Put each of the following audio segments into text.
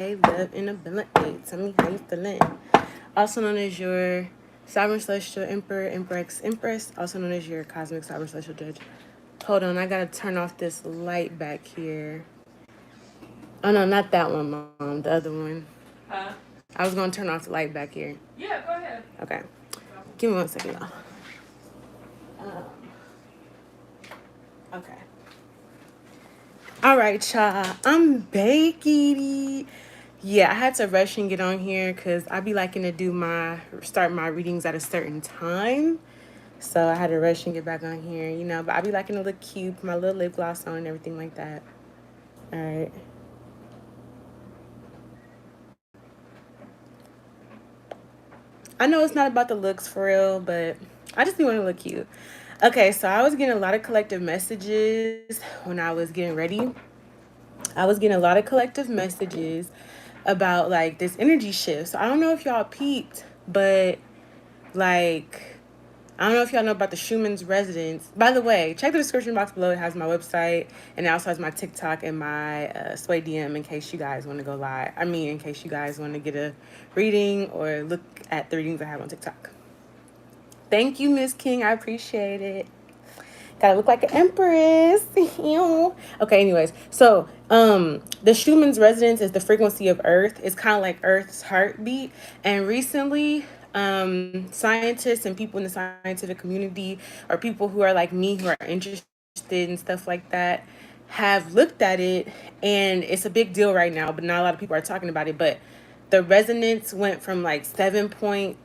Love in ability. Tell me how you feeling. Also known as your Sovereign Celestial Emperor, Empress, also known as your Cosmic Sovereign Celestial Judge. Hold on, I gotta turn off this light back here. Oh no, not that one, Mom. The other one. Huh? I was gonna turn off the light back here. Yeah, go ahead. Okay. Give me 1 second, y'all. Um, okay. All right, y'all. I'm baking. Yeah, I had to rush and get on here because I be liking to start my readings at a certain time. So I had to rush and get back on here, but I be liking to look cute, put my little lip gloss on and everything like that. All right. I know it's not about the looks for real, but I just be want to look cute. Okay, so I was getting a lot of collective messages when I was getting ready. I was getting a lot of collective messages about like this energy shift. So I don't know if y'all peeped, but like I don't know if y'all know about the Schumann's residence. By the way, check the description box below. It has my website and it also has my TikTok and my Sway DM in case you guys want to go live. I mean, in case you guys want to get a reading or look at the readings I have on TikTok. Thank you, Miss King. I appreciate it. Gotta look like an empress. Okay, anyways. So, the Schumann's resonance is the frequency of Earth. It's kind of like Earth's heartbeat. And recently, scientists and people in the scientific community or people who are like me who are interested in stuff like that have looked at it and it's a big deal right now, but not a lot of people are talking about it. But the resonance went from like 7.3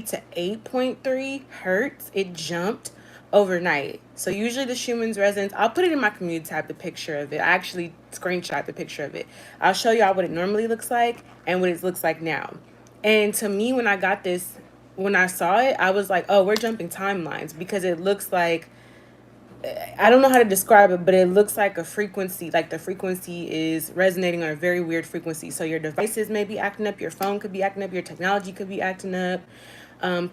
to 8.3 hertz. It jumped overnight. So usually the Schumann's resonance, I'll put it in my community tab, the picture of it. I actually screenshot the picture of it. I'll show y'all what it normally looks like and what it looks like now. And to me, when I saw it, I was like, oh, we're jumping timelines because it looks like, I don't know how to describe it, but it looks like a frequency, like the frequency is resonating on a very weird frequency. So your devices may be acting up, your phone could be acting up, your technology could be acting up,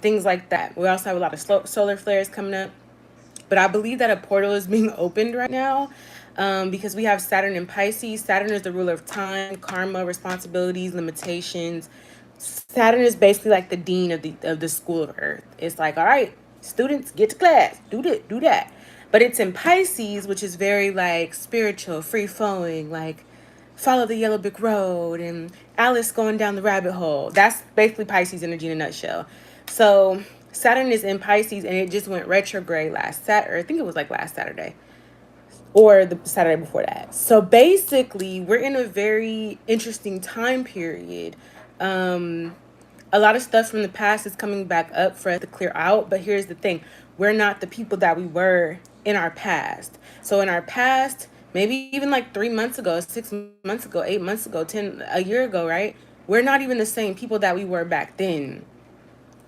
things like that. We also have a lot of solar flares coming up. But I believe that a portal is being opened right now because we have Saturn in Pisces. Saturn is the ruler of time, karma, responsibilities, limitations. Saturn is basically like the dean of the school of Earth. It's like, all right, students, get to class, do this, do that. But it's in Pisces, which is very like spiritual, free flowing, like follow the yellow brick road and Alice going down the rabbit hole. That's basically Pisces energy in a nutshell. So Saturn is in Pisces and it just went retrograde last Saturday. I think it was like last Saturday or the Saturday before that. So basically, we're in a very interesting time period. Um, a lot of stuff from the past is coming back up for us to clear out. But here's the thing, we're not the people that we were in our past. So in our past, maybe even like 3 months ago, 6 months ago, 8 months ago, a year ago, right? We're not even the same people that we were back then.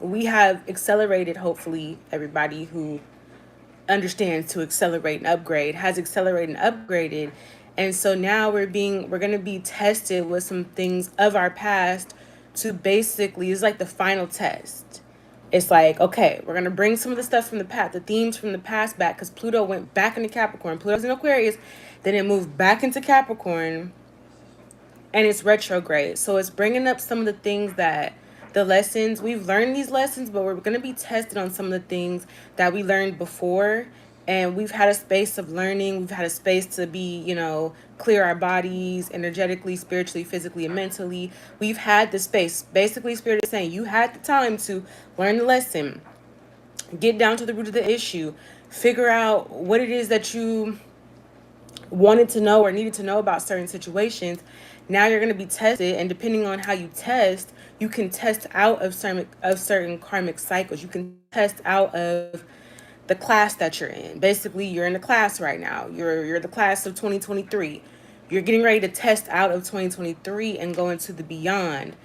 We have accelerated, hopefully, everybody who understands to accelerate and upgrade has accelerated and upgraded. And so now we're going to be tested with some things of our past to basically, it's like the final test. It's like, okay, we're going to bring some of the stuff from the past, the themes from the past back, because Pluto went back into Capricorn. Pluto's in Aquarius, then it moved back into Capricorn, and it's retrograde. So it's bringing up some of the things that the lessons we've learned these lessons, but we're going to be tested on some of the things that we learned before. And we've had a space of learning. We've had a space to be, clear our bodies energetically, spiritually, physically, and mentally. We've had the space. Basically, Spirit is saying you had the time to learn the lesson, get down to the root of the issue, figure out what it is that you wanted to know or needed to know about certain situations. Now you're going to be tested, and depending on how you test, you can test out of certain karmic cycles. You can test out of the class that you're in. Basically, you're in the class right now. You're the class of 2023. You're getting ready to test out of 2023 and go into the beyond.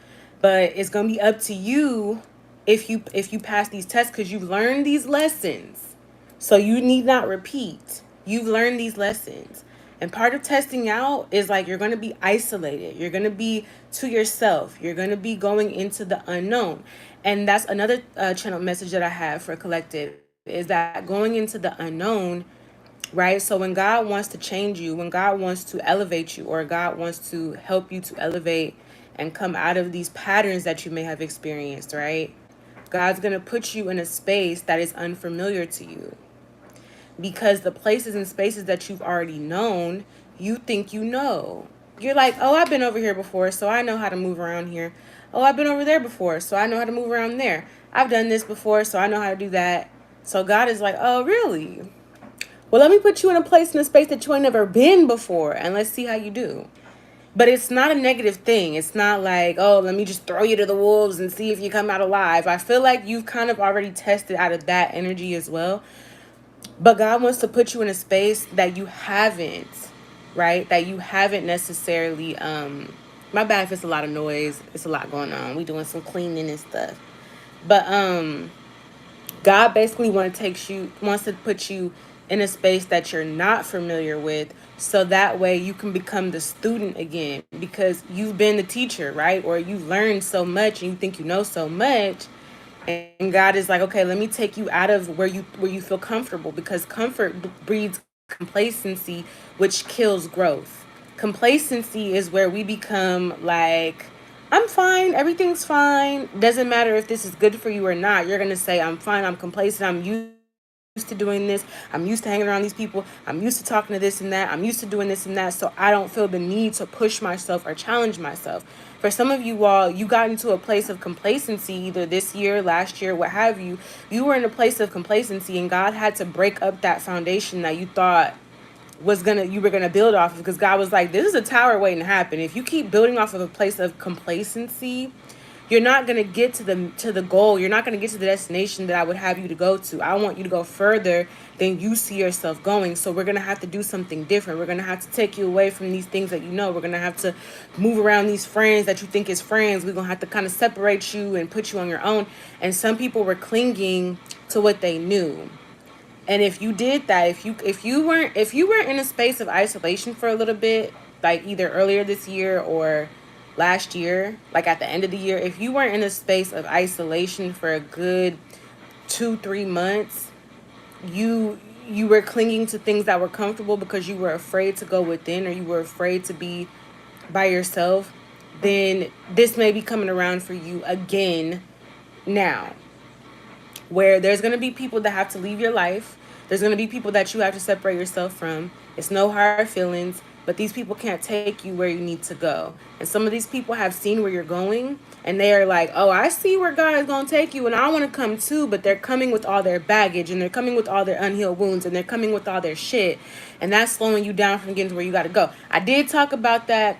But it's going to be up to you if you pass these tests because you've learned these lessons. So you need not repeat. You've learned these lessons. And part of testing out is like you're going to be isolated. You're going to be to yourself. You're going to be going into the unknown. And that's another channel message that I have for collective is that going into the unknown, right? So when God wants to change you, when God wants to elevate you, or God wants to help you to elevate and come out of these patterns that you may have experienced, right? God's going to put you in a space that is unfamiliar to you, because the places and spaces that you've already known, you think you know. You're like, oh, I've been over here before, so I know how to move around here. Oh, I've been over there before, so I know how to move around there. I've done this before, so I know how to do that. So God is like, oh, really? Well, let me put you in a place, in a space that you ain't never been before, and let's see how you do. But it's not a negative thing. It's not like, oh, let me just throw you to the wolves and see if you come out alive. I feel like you've kind of already tested out of that energy as well. But God wants to put you in a space that you haven't, right? That you haven't necessarily, my bad if it's a lot of noise. It's a lot going on. We doing some cleaning and stuff. But God basically wants to put you in a space that you're not familiar with, so that way you can become the student again, because you've been the teacher, right? Or you've learned so much and you think you know so much, and God is like, okay, let me take you out of where you feel comfortable, because comfort breeds complacency, which kills growth. Complacency is where we become like, I'm fine, everything's fine. Doesn't matter if this is good for you or not. You're gonna say, I'm fine, I'm complacent, I'm used to doing this, I'm used to hanging around these people, I'm used to talking to this and that, I'm used to doing this and that, so I don't feel the need to push myself or challenge myself. For some of you all, you got into a place of complacency either this year, last year, what have you. You were in a place of complacency, and God had to break up that foundation that you thought you were gonna build off of, because God was like, this is a tower waiting to happen. If you keep building off of a place of complacency, you're not gonna get to the goal. You're not gonna get to the destination that I would have you to go to. I want you to go further than you see yourself going. So we're gonna have to do something different. We're gonna have to take you away from these things that you know. We're gonna have to move around these friends that you think is friends. We're gonna have to kind of separate you and put you on your own. And some people were clinging to what they knew. And if you did that, if you weren't in a space of isolation for a little bit, like either earlier this year or last year, like at the end of the year, if you weren't in a space of isolation for a good 2-3 months, you were clinging to things that were comfortable because you were afraid to go within, or you were afraid to be by yourself, then this may be coming around for you again now, where there's going to be people that have to leave your life. There's going to be people that you have to separate yourself from. It's no hard feelings, but these people can't take you where you need to go. And some of these people have seen where you're going, and they are like, oh, I see where God is going to take you, and I want to come too, but they're coming with all their baggage, and they're coming with all their unhealed wounds, and they're coming with all their shit. And that's slowing you down from getting to where you got to go. I did talk about that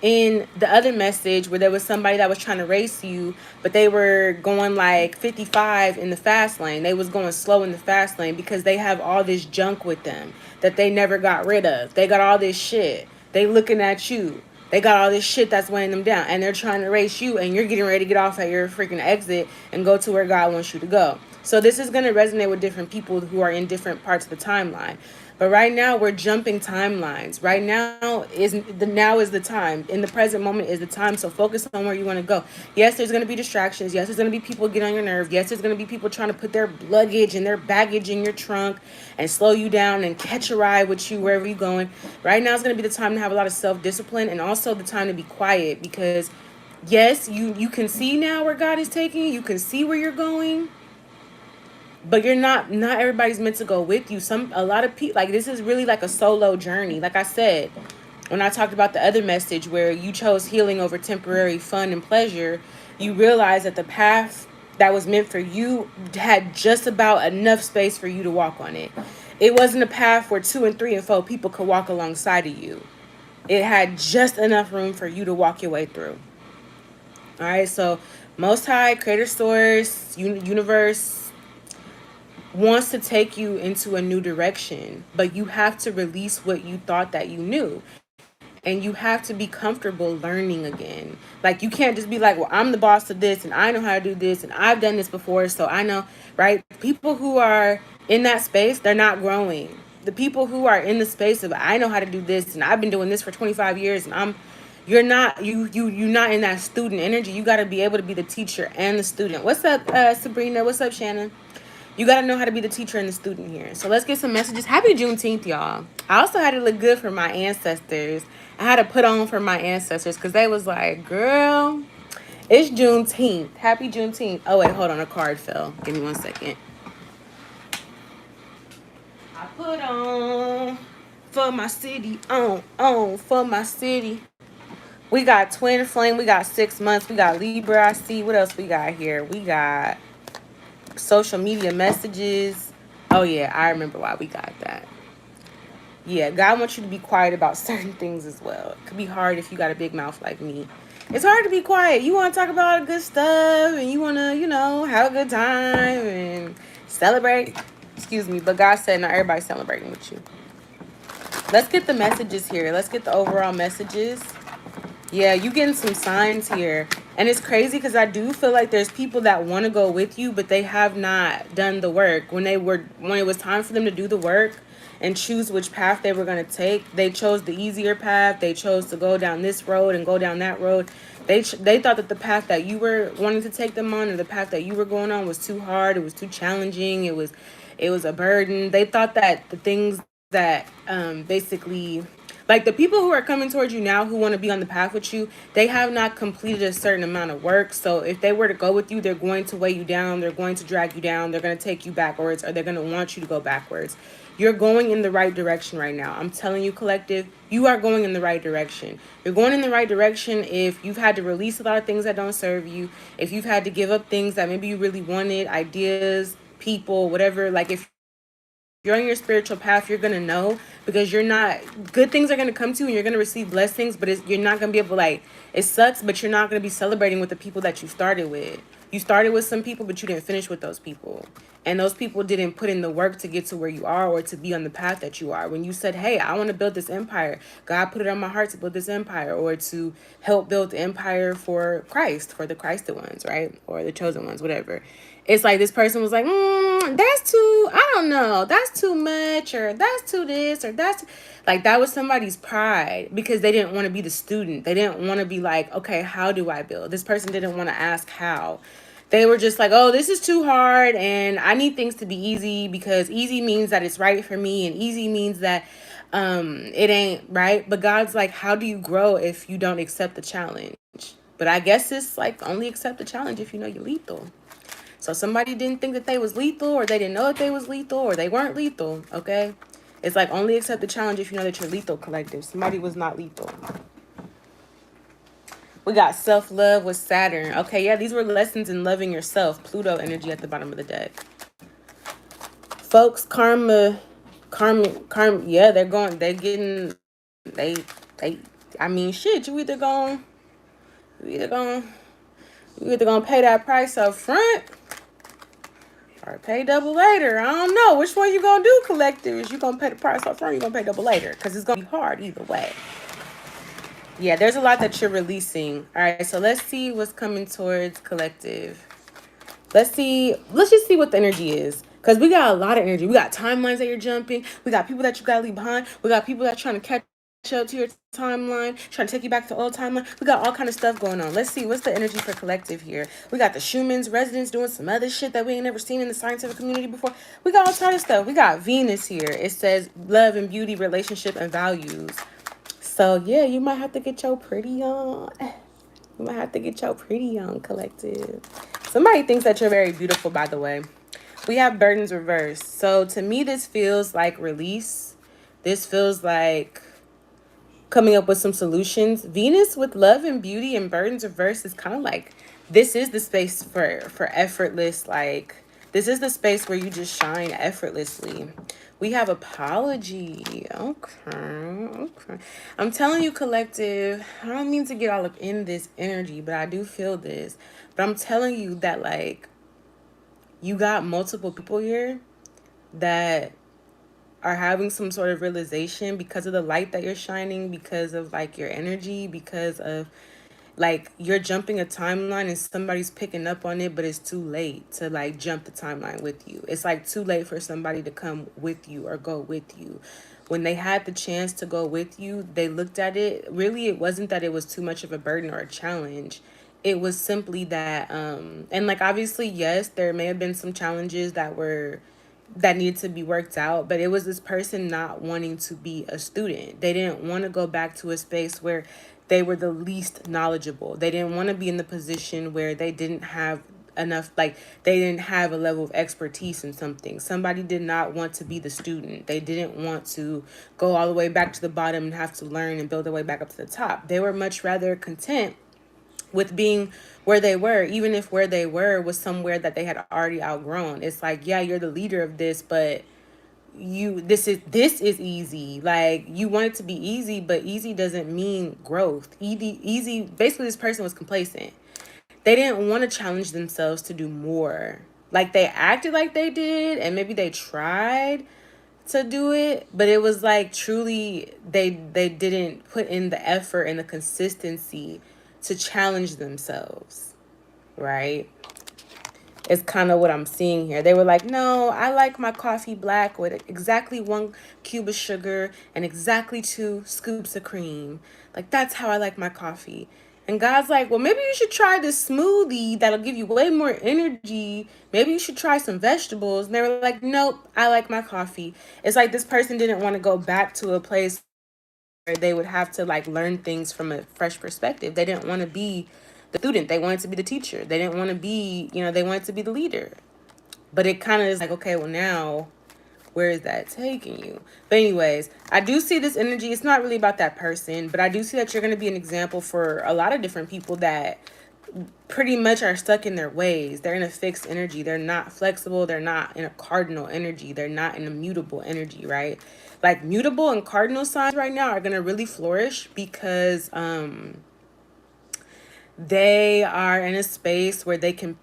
in the other message, where there was somebody that was trying to race you, but they were going like 55 in the fast lane. They was going slow in the fast lane because they have all this junk with them that they never got rid of. They got all this shit. They looking at you. They got all this shit that's weighing them down, and they're trying to race you, and you're getting ready to get off at your freaking exit and go to where God wants you to go. So this is going to resonate with different people who are in different parts of the timeline. But right now we're jumping timelines. Right now is the time. In the present moment is the time. So focus on where you want to go. Yes, there's going to be distractions. Yes, there's going to be people get on your nerve. Yes, there's going to be people trying to put their luggage and their baggage in your trunk and slow you down and catch a ride with you wherever you're going. Right now is going to be the time to have a lot of self-discipline, and also the time to be quiet, because yes, you can see now where God is taking you. You can see where you're going, but you're not everybody's meant to go with you. A lot of people, like, this is really like a solo journey. Like I said, when I talked about the other message where you chose healing over temporary fun and pleasure, you realize that the path that was meant for you had just about enough space for you to walk on it. It wasn't a path where 2 and 3 and 4 people could walk alongside of you. It had just enough room for you to walk your way through. All right, so Most High, Creator Source, Universe wants to take you into a new direction, but you have to release what you thought that you knew. And you have to be comfortable learning again. Like, you can't just be like, well, I'm the boss of this, and I know how to do this, and I've done this before, so I know, right? People who are in that space, they're not growing. The people who are in the space of, I know how to do this, and I've been doing this for 25 years, and you're not in that student energy. You got to be able to be the teacher and the student. What's up, Sabrina? What's up, Shannon? You got to know how to be the teacher and the student here. So let's get some messages. Happy Juneteenth, y'all. I also had to look good for my ancestors. I had to put on for my ancestors because they was like, girl, it's Juneteenth. Happy Juneteenth. Oh, wait, hold on. A card fell. Give me 1 second. I put on for my city. On for my city. We got Twin Flame. We got 6 months. We got Libra. I see. What else we got here? We got social media messages. Oh, yeah. I remember why we got that. Yeah, God wants you to be quiet about certain things as well. It could be hard if you got a big mouth like me. It's hard to be quiet. You want to talk about all the good stuff and you want to, have a good time and celebrate. Excuse me, but God said not everybody's celebrating with you. Let's get the messages here. Let's get the overall messages. Yeah, you getting some signs here. And it's crazy because I do feel like there's people that want to go with you, but they have not done the work. When it was time for them to do the work and choose which path they were going to take, they chose the easier path. They chose to go down this road and go down that road. They thought that the path that you were wanting to take them on, or the path that you were going on, was too hard. It was too challenging. It was a burden. They thought that the things that basically, like, the people who are coming towards you now who want to be on the path with you, they have not completed a certain amount of work. So if they were to go with you, they're going to weigh you down, they're going to drag you down, they're going to take you backwards, or they're going to want you to go backwards. You're going in the right direction right now. I'm telling you, collective, you are going in the right direction. You're going in the right direction if you've had to release a lot of things that don't serve you, if you've had to give up things that maybe you really wanted, ideas, people, whatever. Like, if you're on your spiritual path, you're gonna know, because you're not, good things are gonna come to you and you're gonna receive blessings, but you're not gonna be able to, like, it sucks, but you're not gonna be celebrating with the people that you started with. You started with some people, but you didn't finish with those people. And those people didn't put in the work to get to where you are or to be on the path that you are. When you said, hey, I want to build this empire, God put it on my heart to build this empire, or to help build the empire for Christ, for the Christed ones, right? Or the chosen ones, whatever. It's like this person was like, that's too, I don't know, that's too much, or that's too this, or that's like, that was somebody's pride, because they didn't want to be the student. They didn't want to be like, okay, how do I build? This person didn't want to ask how. They were just like, oh, this is too hard and I need things to be easy, because easy means that it's right for me, and easy means that it ain't right. But God's like, how do you grow if you don't accept the challenge? But I guess it's like, only accept the challenge if you know you're lethal. So somebody didn't think that they was lethal, or they didn't know that they was lethal, or they weren't lethal, okay? It's like, only accept the challenge if you know that you're lethal, collective. Somebody was not lethal. We got self-love with Saturn. Okay, yeah, these were lessons in loving yourself. Pluto energy at the bottom of the deck. Folks, karma, yeah, they're getting, they, I mean, shit, you either going, you either gonna pay that price up front, or pay double later. I don't know. Which one you gonna do, collective? Is you gonna pay the price up front, or you gonna pay double later? Because it's gonna be hard either way. Yeah, there's a lot that you're releasing. All right, so let's see what's coming towards collective. Let's just see what the energy is. Because we got a lot of energy. We got timelines that you're jumping. We got people that you got to leave behind. We got people that are trying to catch up to your timeline, trying to take you back to the old timeline. We got all kind of stuff going on. Let's see, what's the energy for collective here? We got the Schumann's residents doing some other shit that we ain't never seen in the scientific community before. We got all kind of stuff. We got Venus here. It says love and beauty, relationship, and values. So, yeah, you might have to get your pretty on. You might have to get your pretty on, collective. Somebody thinks that you're very beautiful, by the way. We have burdens reversed. So, to me, this feels like release. This feels like coming up with some solutions. Venus with love and beauty and burdens reversed is kind of like, this is the space for effortless, like, this is the space where you just shine effortlessly. We have apology. Okay. I'm telling you, collective, I don't mean to get all up in this energy, but I do feel this. But I'm telling you that, like, you got multiple people here that are having some sort of realization because of the light that you're shining, because of, like, your energy, because of, like, you're jumping a timeline and somebody's picking up on it, but it's too late to, like, jump the timeline with you. It's like too late for somebody to come with you or go with you. When they had the chance to go with you, they looked at it. Really, it wasn't that it was too much of a burden or a challenge. it was simply that and like obviously yes, there may have been some challenges that needed to be worked out, but it was this person not wanting to be a student. They didn't want to go back to a space where they were the least knowledgeable. They didn't want to be in the position where they didn't have enough, like they didn't have a level of expertise in something. Somebody did not want to be the student. They didn't want to go all the way back to the bottom and have to learn and build their way back up to the top. They were much rather content with being where they were, even if where they were was somewhere that they had already outgrown. It's like, yeah, you're the leader of this, but this is easy. Like you want it to be easy, but easy doesn't mean growth. Easy basically this person was complacent. They didn't want to challenge themselves to do more. Like they acted like they did, and maybe they tried to do it, but it was like truly they didn't put in the effort and the consistency to challenge themselves, right? Is kind of what I'm seeing here. They were like, no, I like my coffee black with exactly 1 cube of sugar and exactly 2 scoops of cream. Like, that's how I like my coffee. And God's like, well, maybe you should try this smoothie that'll give you way more energy. Maybe you should try some vegetables. And they were like, nope, I like my coffee. It's like this person didn't want to go back to a place where they would have to like learn things from a fresh perspective. They didn't want to be the student. They wanted to be the teacher. They didn't want to be, they wanted to be the leader. But it kind of is like, okay, well now where is that taking you? But anyways, I do see this energy. It's not really about that person, but I do see that you're going to be an example for a lot of different people that pretty much are stuck in their ways. They're in a fixed energy. They're not flexible. They're not in a cardinal energy. They're not in a mutable energy, right? Like mutable and cardinal signs right now are going to really flourish because they are in a space where they can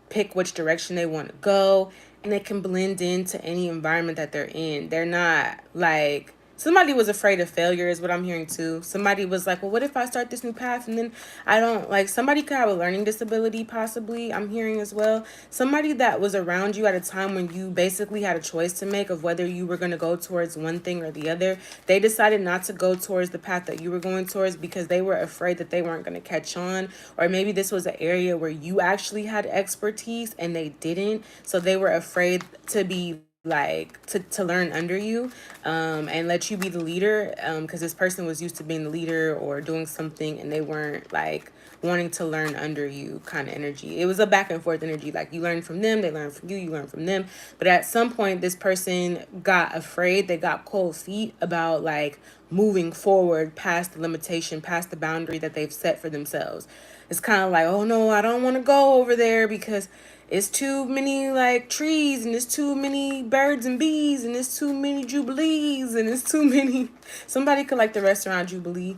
pick which direction they want to go, and they can blend into any environment that they're in. They're not like somebody was afraid of failure is what I'm hearing too. Somebody was like, well, what if I start this new path and then I don't like somebody could have a learning disability possibly. I'm hearing as well. Somebody that was around you at a time when you basically had a choice to make of whether you were going to go towards one thing or the other. They decided not to go towards the path that you were going towards because they were afraid that they weren't going to catch on, or maybe this was an area where you actually had expertise and they didn't, so they were afraid to be like to learn under you and let you be the leader because this person was used to being the leader or doing something, and they weren't like wanting to learn under you kind of energy. It was a back and forth energy. Like you learn from them, they learn from you, you learn from them. But at some point, this person got afraid. They got cold feet about like moving forward past the limitation, past the boundary that they've set for themselves. It's kind of like, oh no, I don't want to go over there because it's too many like trees, and it's too many birds and bees, and it's too many jubilees, and it's too many. Somebody could like the restaurant Jubilee,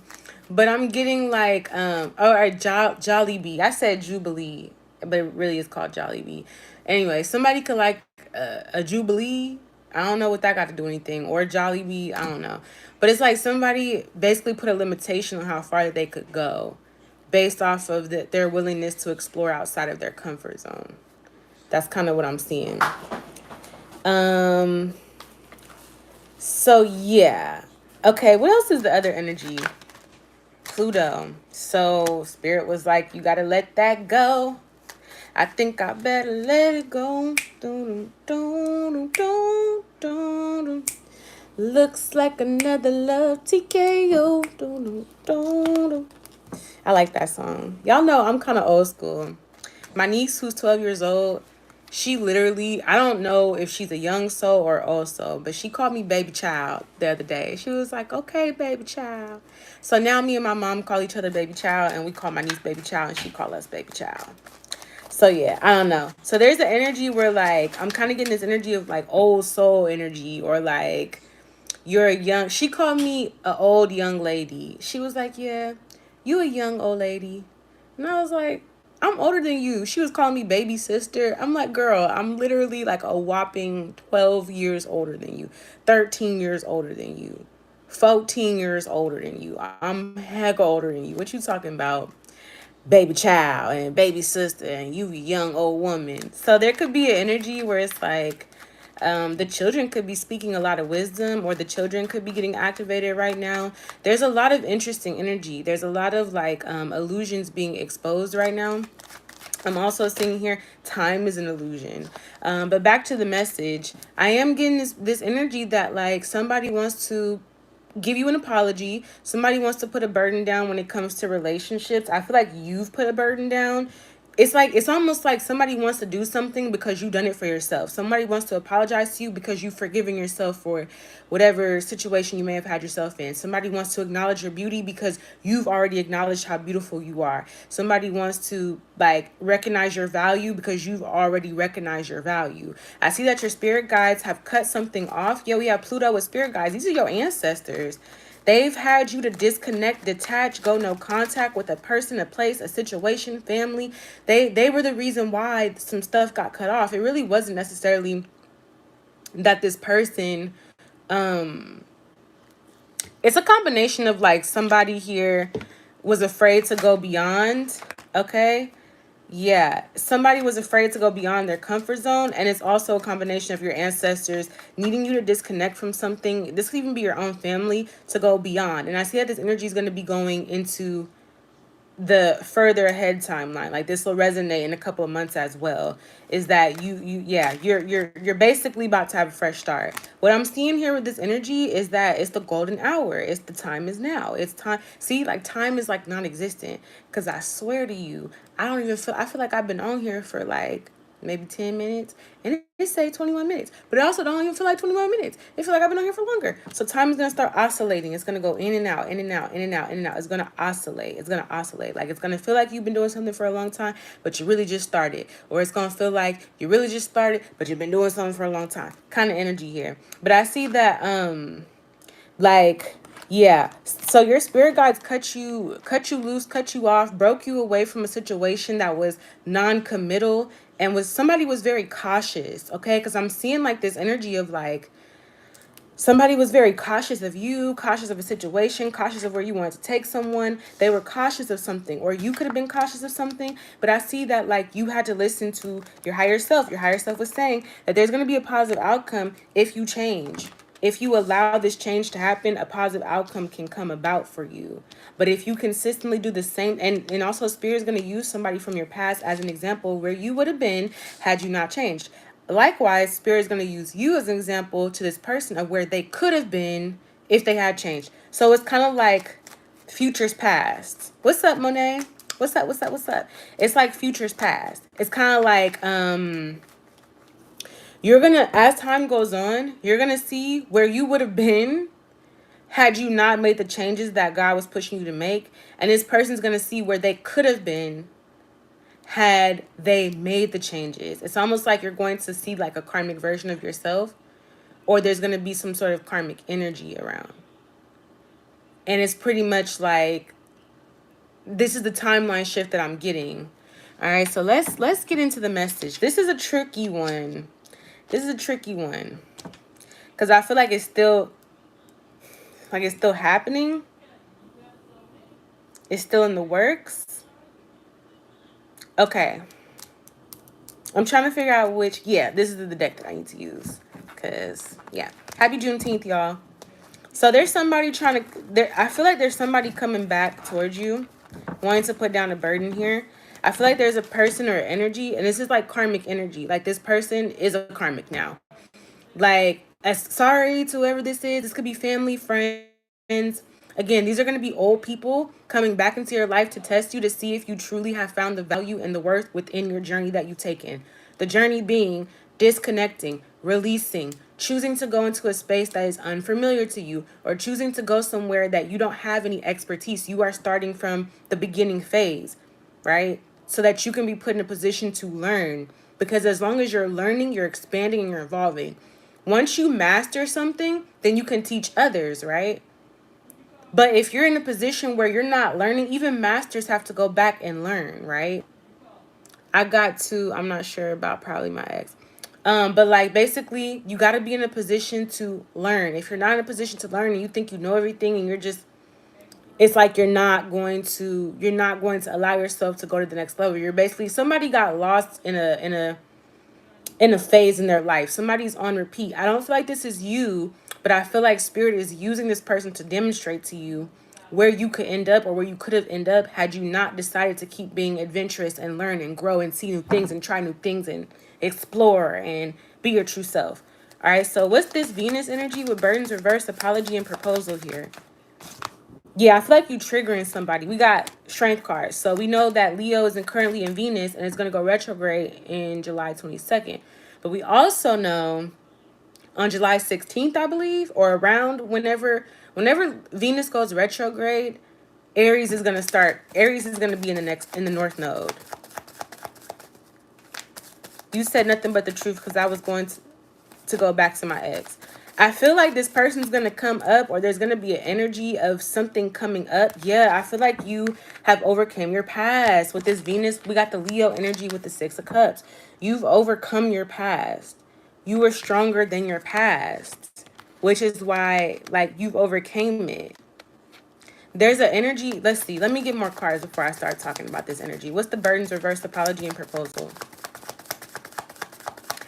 but I'm getting like all right, Jollibee. I said Jubilee, but it really is called Jollibee. Anyway, somebody could like a Jubilee. I don't know what that got to do anything, or Jollibee. I don't know, but it's like somebody basically put a limitation on how far that they could go, based off of their willingness to explore outside of their comfort zone. That's kind of what I'm seeing. Um, so yeah. Okay, what else is the other energy? Pluto. So Spirit was like, you gotta let that go. I think I better let it go. Dun, dun, dun, dun, dun, dun. Looks like another love TKO. Dun, dun, dun, dun. I like that song. Y'all know I'm kind of old school. My niece, who's 12 years old, she literally, I don't know if she's a young soul or old soul, but she called me baby child the other day. She was like, okay, baby child. So now me and my mom call each other baby child, and we call my niece baby child, and she call us baby child. So yeah, I don't know. So there's the energy where like, I'm kind of getting this energy of like old soul energy, or like you're a young, she called me a old young lady. She was like, yeah, you a young old lady. And I was like, I'm older than you. She was calling me baby sister. I'm like, girl, I'm literally like a whopping 12 years older than you, 13 years older than you, 14 years older than you. I'm heck older than you. What you talking about? Baby child and baby sister, and you a young old woman. So there could be an energy where it's like The children could be speaking a lot of wisdom, or the children could be getting activated right now. There's a lot of interesting energy. There's a lot of like illusions being exposed right now. I'm also seeing here time is an illusion. But back to the message, I am getting this energy that like somebody wants to give you an apology. Somebody wants to put a burden down when it comes to relationships. I feel like you've put a burden down. It's like it's almost like somebody wants to do something because you've done it for yourself. Somebody wants to apologize to you because you've forgiven yourself for whatever situation you may have had yourself in. Somebody wants to acknowledge your beauty because you've already acknowledged how beautiful you are. Somebody wants to like recognize your value because you've already recognized your value. I see that your spirit guides have cut something off. Yeah, we have Pluto with spirit guides. These are your ancestors. They've had you to disconnect, detach, go no contact with a person, a place, a situation, family. They were the reason why some stuff got cut off. It really wasn't necessarily that this person it's a combination of like somebody here was afraid to go beyond, okay? Yeah, somebody was afraid to go beyond their comfort zone, and it's also a combination of your ancestors needing you to disconnect from something. This could even be your own family to go beyond. And I see that this energy is going to be going into the further ahead timeline. Like this will resonate in a couple of months as well. Is that you're basically about to have a fresh start. What I'm seeing here with this energy is that it's the golden hour. It's the time is now. It's time. See, like time is like non-existent. Cause I swear to you, I feel like I've been on here for like maybe 10 minutes, and it say 21 minutes, but it also don't even feel like 21 minutes. It feel like I've been on here for longer. So time is going to start oscillating. It's going to go in and out, in and out, in and out, in and out. It's going to oscillate. It's going to oscillate. Like it's going to feel like you've been doing something for a long time, but you really just started. Or it's going to feel like you really just started, but you've been doing something for a long time. Kind of energy here. But I see that like yeah, so your spirit guides cut you loose, cut you off, broke you away from a situation that was non-committal, and was somebody was very cautious, okay? Because I'm seeing like this energy of like somebody was very cautious of you, cautious of a situation, cautious of where you wanted to take someone. They were cautious of something, or you could have been cautious of something. But I see that like you had to listen to your higher self. Your higher self was saying that there's going to be a positive outcome if you change. If you allow this change to happen, a positive outcome can come about for you. But if you consistently do the same, and also Spirit is going to use somebody from your past as an example where you would have been had you not changed. Likewise, Spirit is going to use you as an example to this person of where they could have been if they had changed. So it's kind of like futures past. What's up, Monet? What's up? What's up? What's up? It's like futures past. It's kind of like you're gonna, as time goes on, you're gonna see where you would have been had you not made the changes that God was pushing you to make, and this person's gonna see where they could have been had they made the changes. It's almost like you're going to see like a karmic version of yourself, or there's going to be some sort of karmic energy around. And it's pretty much like this is the timeline shift that I'm getting. All right, so let's get into the message. This is a tricky one. This is a tricky one because I feel like it's still happening. It's still in the works. Okay. I'm trying to figure out which, yeah, this is the deck that I need to use. Because, yeah. Happy Juneteenth, y'all. So there's somebody trying to, I feel like there's somebody coming back towards you, wanting to put down a burden here. I feel like there's a person or energy, and this is like karmic energy. Like this person is a karmic now. Like, as sorry to whoever this is. This could be family, friends. Again, these are going to be old people coming back into your life to test you to see if you truly have found the value and the worth within your journey that you've taken. The journey being disconnecting, releasing, choosing to go into a space that is unfamiliar to you, or choosing to go somewhere that you don't have any expertise. You are starting from the beginning phase, right? So that you can be put in a position to learn. Because as long as you're learning, you're expanding and you're evolving. Once you master something, then you can teach others, right? But if you're in a position where you're not learning, even masters have to go back and learn, right? I'm not sure about probably my ex. But like basically you got to be in a position to learn. If you're not in a position to learn and you think you know everything and it's like you're not going to allow yourself to go to the next level. You're basically, somebody got lost in a in a phase in their life. Somebody's on repeat. I don't feel like this is you, but I feel like spirit is using this person to demonstrate to you where you could end up or where you could have ended up had you not decided to keep being adventurous and learn and grow and see new things and try new things and explore and be your true self. All right, so what's this Venus energy with burdens reversed, apology, and proposal here? Yeah, I feel like you triggering somebody. We got strength cards. So we know that Leo is currently in Venus and it's going to go retrograde in July 22nd. But we also know on July 16th, I believe, or around whenever Venus goes retrograde, Aries is going to start. Aries is going to be in the North Node. You said nothing but the truth because I was going to go back to my ex. I feel like this person's going to come up, or there's going to be an energy of something coming up. Yeah, I feel like you have overcome your past. With this Venus, we got the Leo energy with the Six of Cups. You've overcome your past. You were stronger than your past, which is why, like, you've overcame it. There's an energy. Let's see. Let me get more cards before I start talking about this energy. What's the burdens, reverse, apology, and proposal?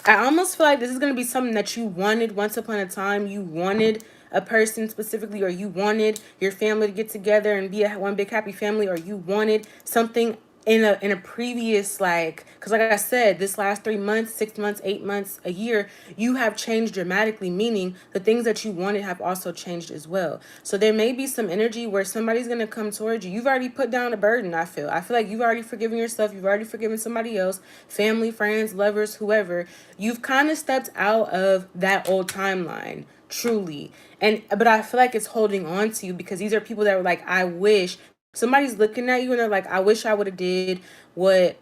I almost feel like this is going to be something that you wanted once upon a time. You wanted a person specifically, or you wanted your family to get together and be one big happy family, or you wanted something in a previous, like, because like I said, this last 3 months, 6 months, 8 months, a year, you have changed dramatically, meaning the things that you wanted have also changed as well. So there may be some energy where somebody's going to come towards you. You've already put down a burden. I feel like you've already forgiven yourself. You've already forgiven somebody else, family, friends, lovers, whoever. You've kind of stepped out of that old timeline, truly. But I feel like it's holding on to you because these are people that were like, I wish. Somebody's looking at you and they're like, I wish I would have did what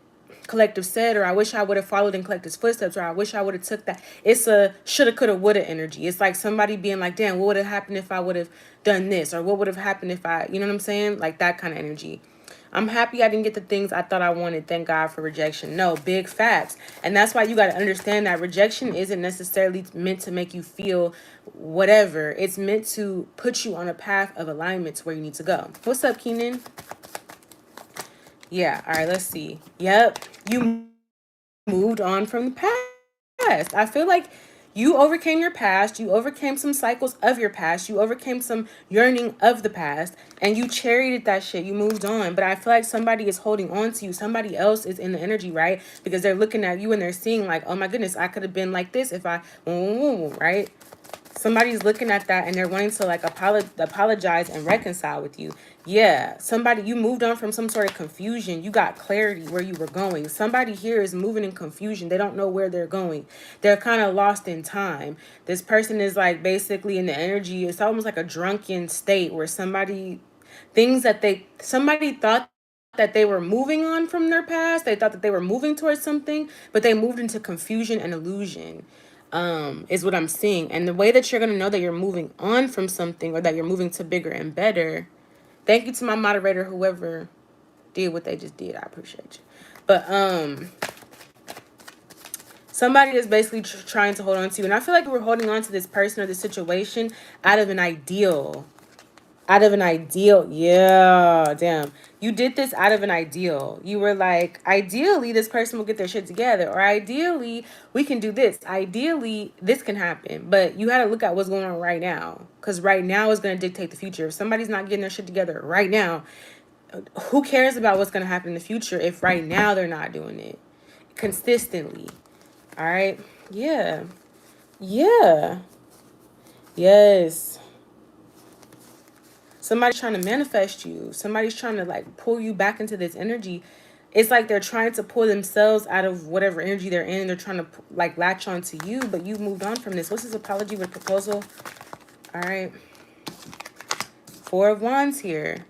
Collective said, or I wish I would have followed in Collective's footsteps, or I wish I would have took that. It's a shoulda, coulda, woulda energy. It's like somebody being like, damn, what would have happened if I would have done this, or what would have happened if I, you know what I'm saying? Like that kind of energy. I'm happy I didn't get the things I thought I wanted. Thank God for rejection. No, big facts. And that's why you got to understand that rejection isn't necessarily meant to make you feel whatever. It's meant to put you on a path of alignment to where you need to go. What's up, Keenan? Yeah. All right, let's see. Yep. You moved on from the past. I feel like you overcame your past. You overcame some cycles of your past. You overcame some yearning of the past. And you charioted that shit. You moved on. But I feel like somebody is holding on to you. Somebody else is in the energy, right? Because they're looking at you and they're seeing like, oh my goodness, I could have been like this if I, right? Somebody's looking at that and they're wanting to like apologize and reconcile with you. Yeah, somebody, you moved on from some sort of confusion. You got clarity where you were going. Somebody here is moving in confusion. They don't know where they're going. They're kind of lost in time. This person is like basically in the energy. It's almost like a drunken state where somebody thought that they were moving on from their past. They thought that they were moving towards something, but they moved into confusion and illusion, is what I'm seeing. And the way that you're going to know that you're moving on from something or that you're moving to bigger and better. Thank you to my moderator, whoever did what they just did. I appreciate you. But somebody is basically trying to hold on to you. And I feel like we're holding on to this person or this situation out of an ideal. Yeah, damn. You did this out of an ideal. You were like, ideally, this person will get their shit together. Or ideally, we can do this. Ideally, this can happen. But you had to look at what's going on right now. Because right now is going to dictate the future. If somebody's not getting their shit together right now, who cares about what's going to happen in the future if right now they're not doing it consistently? All right? Yeah. Yeah. Yes. Somebody's trying to manifest you. Somebody's trying to like pull you back into this energy. It's like they're trying to pull themselves out of whatever energy they're in. They're trying to like latch onto you, but you moved on from this. What's this apology with proposal? All right. 4 of Wands here.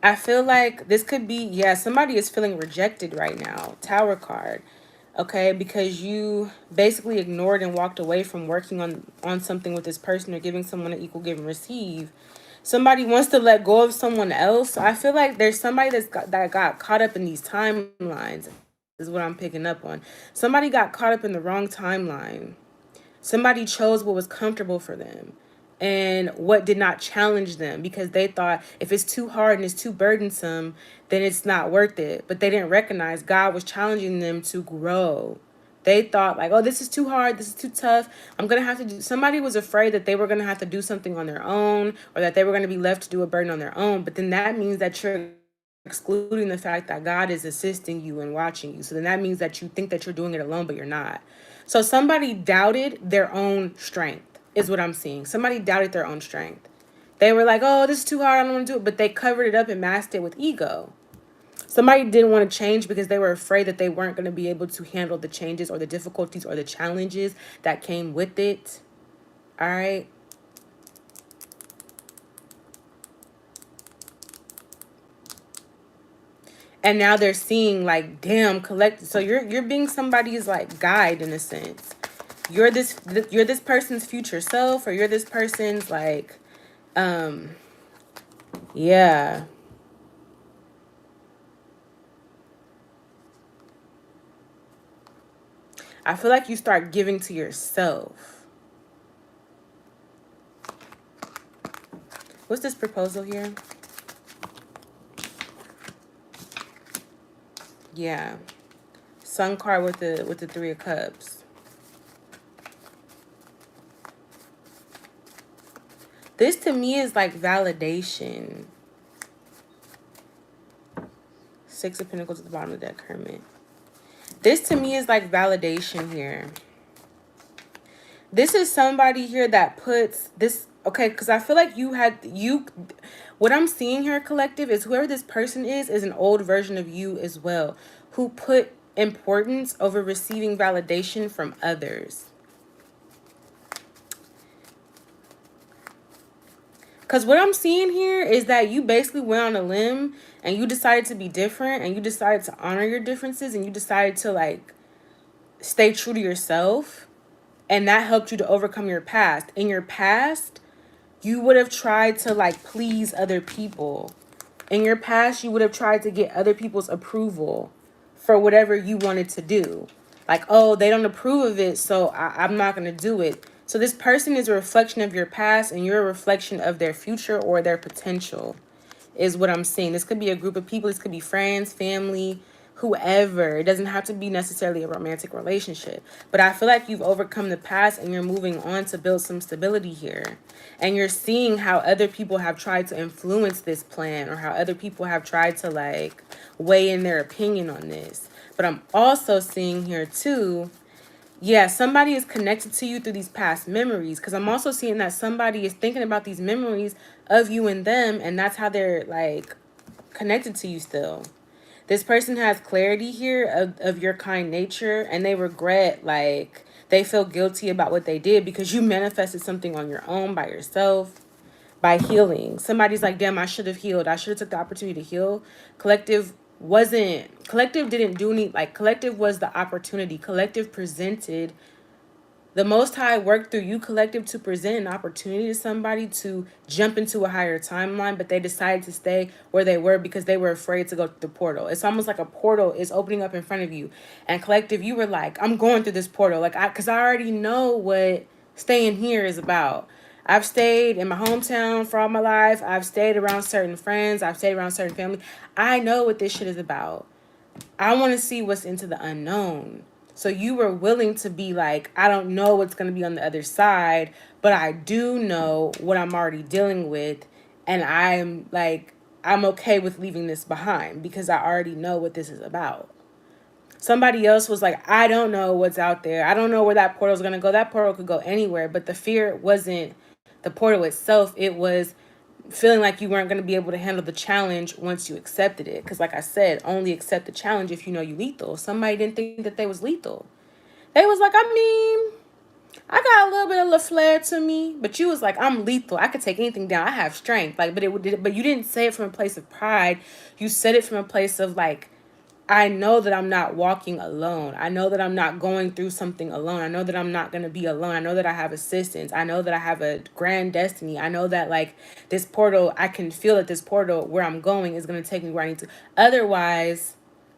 I feel like this could be, yeah, somebody is feeling rejected right now. Tower card. Okay, because you basically ignored and walked away from working on something with this person or giving someone an equal give and receive. Somebody wants to let go of someone else. So I feel like there's somebody that got caught up in these timelines, is what I'm picking up on. Somebody got caught up in the wrong timeline. Somebody chose what was comfortable for them and what did not challenge them because they thought if it's too hard and it's too burdensome, then it's not worth it. But they didn't recognize God was challenging them to grow. They thought like, oh, this is too hard, this is too tough. I'm gonna have to do. Somebody was afraid that they were gonna have to do something on their own, or that they were gonna be left to do a burden on their own. But then that means that you're excluding the fact that God is assisting you and watching you. So then that means that you think that you're doing it alone, but you're not. So somebody doubted their own strength, is what I'm seeing. Somebody doubted their own strength. They were like, oh, this is too hard, I don't want to do it. But they covered it up and masked it with ego. Somebody didn't want to change because they were afraid that they weren't going to be able to handle the changes or the difficulties or the challenges that came with it. All right. And now they're seeing like, damn, collect. So you're being somebody's like guide in a sense. You're this person's future self, or you're this person's like, um, yeah. I feel like you start giving to yourself. What's this proposal here? Yeah. Sun card with the 3 of Cups. This to me is like validation. 6 of Pentacles at the bottom of that Hermit. This to me is like validation here. This is somebody here that puts this, okay, because I feel like what I'm seeing here, collective, is whoever this person is an old version of you as well, who put importance over receiving validation from others. Because what I'm seeing here is that you basically went on a limb and you decided to be different, and you decided to honor your differences, and you decided to like stay true to yourself. And that helped you to overcome your past. In your past, you would have tried to like please other people. In your past, you would have tried to get other people's approval for whatever you wanted to do. Like, oh, they don't approve of it, so I'm not going to do it. So this person is a reflection of your past, and you're a reflection of their future or their potential, is what I'm seeing. This could be a group of people. This could be friends, family, whoever. It doesn't have to be necessarily a romantic relationship. But I feel like you've overcome the past and you're moving on to build some stability here. And you're seeing how other people have tried to influence this plan, or how other people have tried to like weigh in their opinion on this. But I'm also seeing here too, yeah, somebody is connected to you through these past memories, because I'm also seeing that somebody is thinking about these memories of you and them, and that's how they're like connected to you still. This person has clarity here of your kind nature, and they regret, like they feel guilty about what they did because you manifested something on your own by yourself, by healing. Somebody's like, damn, I should have healed. I should have took the opportunity to heal. Collective didn't do any, like collective was the opportunity. Collective presented, the Most High worked through you, collective, to present an opportunity to somebody to jump into a higher timeline, but they decided to stay where they were because they were afraid to go through the portal. It's almost like a portal is opening up in front of you. And collective, you were like, I'm going through this portal. Like, because I already know what staying here is about. I've stayed in my hometown for all my life. I've stayed around certain friends. I've stayed around certain family. I know what this shit is about. I want to see what's into the unknown. So you were willing to be like, I don't know what's going to be on the other side, but I do know what I'm already dealing with. And I'm like, I'm okay with leaving this behind because I already know what this is about. Somebody else was like, I don't know what's out there. I don't know where that portal is going to go. That portal could go anywhere. But the fear wasn't the portal itself. It was feeling like you weren't going to be able to handle the challenge once you accepted it. Because like I said, only accept the challenge if you know you lethal. Somebody didn't think that they was lethal. They was like, I mean, I got a little bit of La Flair to me, but you was like, I'm lethal. I could take anything down. I have strength. Like, but you didn't say it from a place of pride. You said it from a place of like, I know that I'm not walking alone. I know that I'm not going through something alone. I know that I'm not going to be alone. I know that I have assistance. I know that I have a grand destiny. I know that like this portal, I can feel that this portal where I'm going is going to take me where I need to. Otherwise,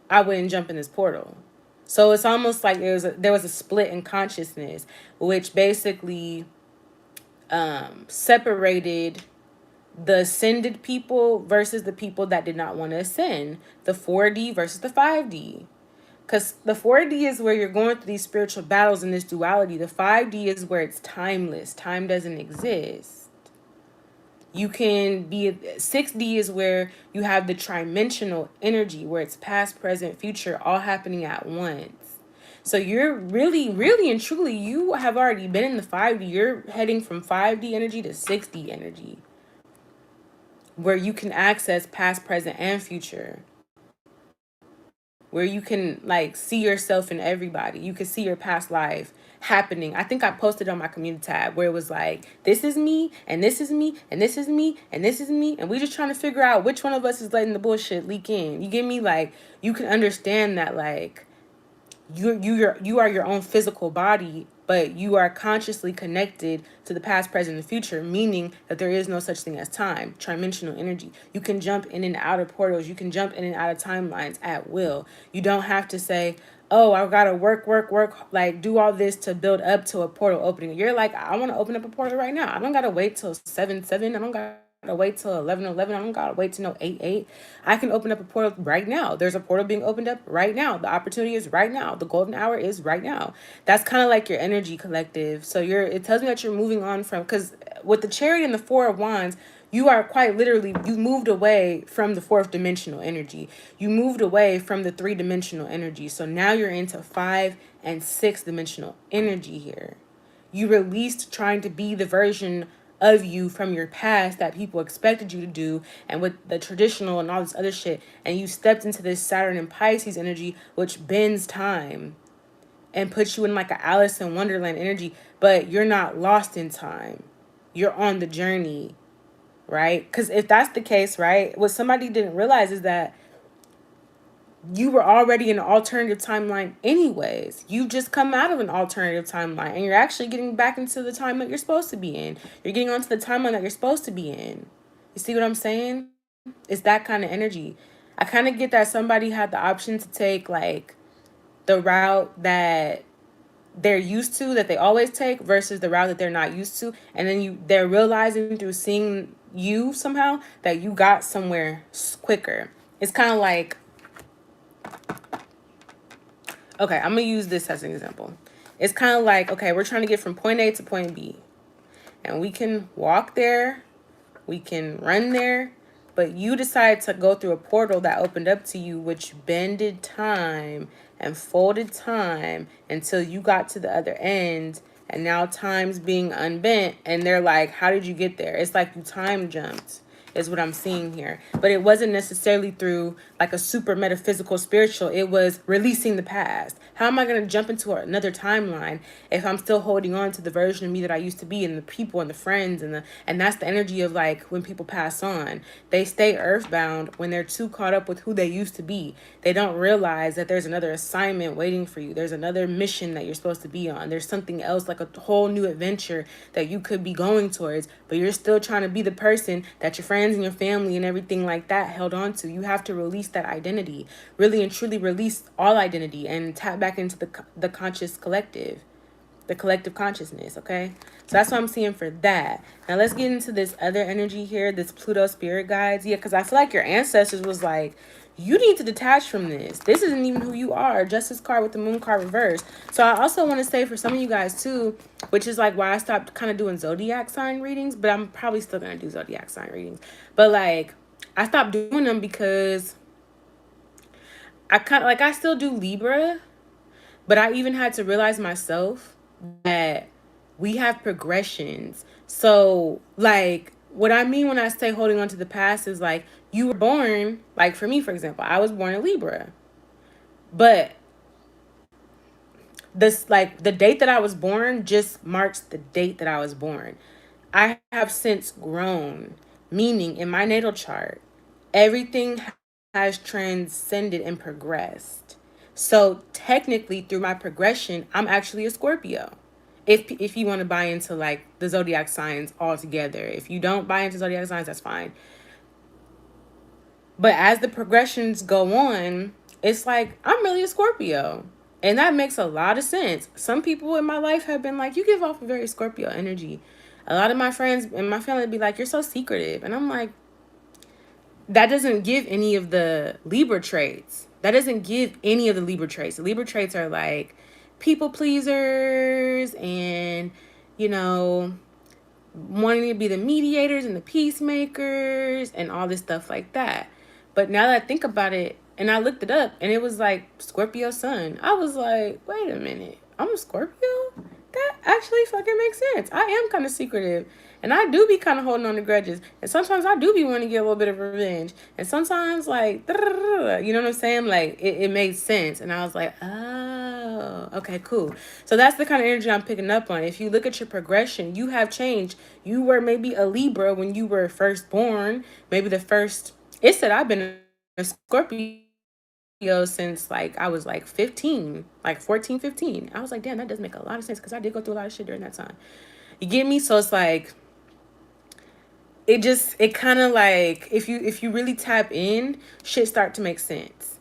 I wouldn't jump in this portal. So it's almost like there was a split in consciousness, which basically separated the ascended people versus the people that did not want to ascend, the 4D versus the 5D. Because the 4D is where you're going through these spiritual battles in this duality. The 5D is where it's timeless. Time doesn't exist. You can be 6D is where you have the trimensional energy where it's past, present, future all happening at once. So you're really, really and truly, you have already been in the 5D. You're heading from 5D energy to 6D energy where you can access past, present, and future. Where you can like see yourself in everybody. You can see your past life happening. I think I posted on my community tab where it was like, this is me, and this is me, and this is me, and this is me. And we just trying to figure out which one of us is letting the bullshit leak in. You get me? Like, you can understand that like you are your own physical body, but you are consciously connected to the past, present, and future, meaning that there is no such thing as time, trimensional energy. You can jump in and out of portals. You can jump in and out of timelines at will. You don't have to say, oh, I gotta work, like do all this to build up to a portal opening. You're like, I want to open up a portal right now. I don't gotta wait till 7/7. I don't gotta wait till 11/11. I don't gotta wait to know 8/8. I can open up a portal right now. There's a portal being opened up right now. The opportunity is right now. The golden hour is right now. That's kind of like your energy collective. So it tells me that you're moving on from, because with the Chariot and the Four of Wands, you are quite literally, you moved away from the fourth dimensional energy. You moved away from the 3-dimensional energy. So now you're into 5 and 6-dimensional energy here. You released trying to be the version of you from your past that people expected you to do, and with the traditional and all this other shit, and you stepped into this Saturn and Pisces energy, which bends time and puts you in like a Alice in Wonderland energy, but you're not lost in time. You're on the journey, right? Because if that's the case, right, what somebody didn't realize is that you were already in an alternative timeline anyways. You just come out of an alternative timeline and you're actually getting back into the time that you're supposed to be in. You're getting onto the timeline that you're supposed to be in. You see what I'm saying? It's that kind of energy. I kind of get that somebody had the option to take like the route that they're used to, that they always take, versus the route that they're not used to, and then they're realizing through seeing you somehow that you got somewhere quicker. It's kind of like, okay, I'm going to use this as an example. It's kind of like, okay, we're trying to get from point A to point B. And we can walk there. We can run there. But you decided to go through a portal that opened up to you, which bended time and folded time until you got to the other end. And now time's being unbent. And they're like, how did you get there? It's like you time jumped, is what I'm seeing here. But it wasn't necessarily through like a super metaphysical spiritual. It was releasing the past. How am I going to jump into another timeline if I'm still holding on to the version of me that I used to be, and the people and the friends and that's the energy of like when people pass on. They stay earthbound when they're too caught up with who they used to be. They don't realize that there's another assignment waiting for you. There's another mission that you're supposed to be on. There's something else, like a whole new adventure that you could be going towards, but you're still trying to be the person that your friends and your family and everything like that held on to. You have to release that identity, really and truly release all identity, and tap back into the conscious collective, the collective consciousness. Okay, so that's what I'm seeing for that. Now let's get into this other energy here, this Pluto spirit guides. Yeah, because I feel like your ancestors was like, you need to detach from this. This isn't even who you are. Justice card with the moon card reversed. So I also want to say for some of you guys too, which is like why I stopped kind of doing zodiac sign readings, but I'm probably still going to do zodiac sign readings. But like, I stopped doing them because I kind of like, I still do Libra, but I even had to realize myself that we have progressions. So like, what I mean when I say holding on to the past is like, you were born, like for me, for example, I was born in Libra, but this, like the date that I was born just marks the date that I was born. I have since grown, meaning in my natal chart, everything has transcended and progressed. So technically through my progression, I'm actually a Scorpio. If you want to buy into like the zodiac signs altogether. If you don't buy into zodiac signs, that's fine. But as the progressions go on, it's like I'm really a Scorpio. And that makes a lot of sense. Some people in my life have been like, you give off a very Scorpio energy. A lot of my friends and my family be like, you're so secretive. And I'm like, that doesn't give any of the Libra traits. That doesn't give any of the Libra traits. The Libra traits are like people pleasers and, you know, wanting to be the mediators and the peacemakers and all this stuff like that. But now that I think about it, and I looked it up, and it was like Scorpio sun. I was like, wait a minute, I'm a Scorpio? That actually fucking makes sense. I am kind of secretive. And I do be kind of holding on to grudges. And sometimes I do be wanting to get a little bit of revenge. And sometimes, like, you know what I'm saying? Like, it made sense. And I was like, oh, okay, cool. So that's the kind of energy I'm picking up on. If you look at your progression, you have changed. You were maybe a Libra when you were first born. Maybe the first, it said I've been a Scorpio since like I was like 15, like 14, 15. I was like, damn, that does make a lot of sense because I did go through a lot of shit during that time. You get me? So it's like, it kind of like, if you really tap in, shit start to make sense.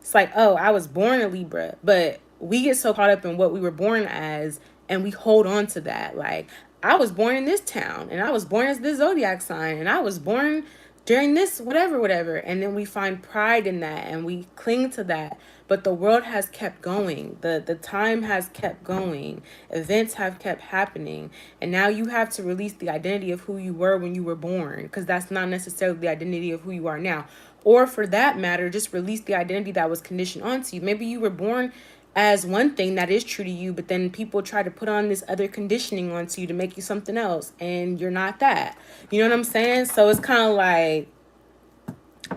It's like, oh, I was born a Libra, but we get so caught up in what we were born as, and we hold on to that. Like, I was born in this town, and I was born as this zodiac sign, and I was born during this whatever, and then we find pride in that, and we cling to that. But the world has kept going. The time has kept going. Events have kept happening, and now you have to release the identity of who you were when you were born, because that's not necessarily the identity of who you are now. Or for that matter, just release the identity that was conditioned onto you. Maybe you were born as one thing that is true to you, but then people try to put on this other conditioning onto you to make you something else, and you're not that. You know what I'm saying? So it's kind of like,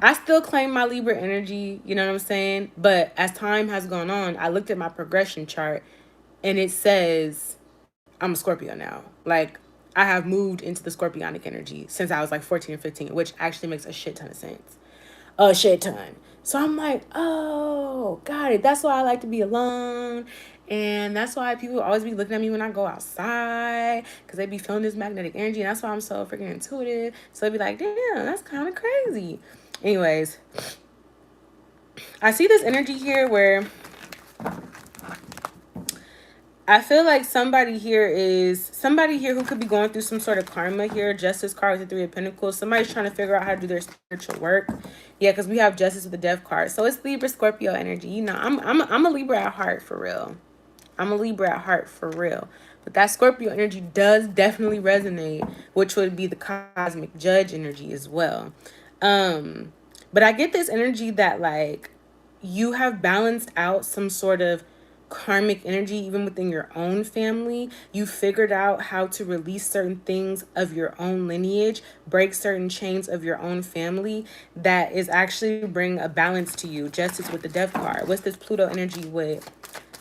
I still claim my Libra energy, you know what I'm saying? But as time has gone on, I looked at my progression chart, and it says I'm a Scorpio now. Like, I have moved into the Scorpionic energy since I was like 14 or 15, which actually makes a shit ton of sense. A shit ton. So I'm like, oh, got it. That's why I like to be alone. And that's why people always be looking at me when I go outside, because they be feeling this magnetic energy. And that's why I'm so freaking intuitive. So they be like, damn, that's kind of crazy. Anyways, I see this energy here where I feel like somebody here who could be going through some sort of karma here. Justice card with the 3 of Pentacles. Somebody's trying to figure out how to do their spiritual work. Yeah, because we have Justice with the Death card. So it's Libra Scorpio energy. You know, I'm a Libra at heart, for real. I'm a Libra at heart, for real. But that Scorpio energy does definitely resonate, which would be the cosmic judge energy as well. But I get this energy that, like, you have balanced out some sort of karmic energy even within your own family. You figured out how to release certain things of your own lineage, break certain chains of your own family, that is actually bring a balance to you. Justice with the Death card. What's this Pluto energy with?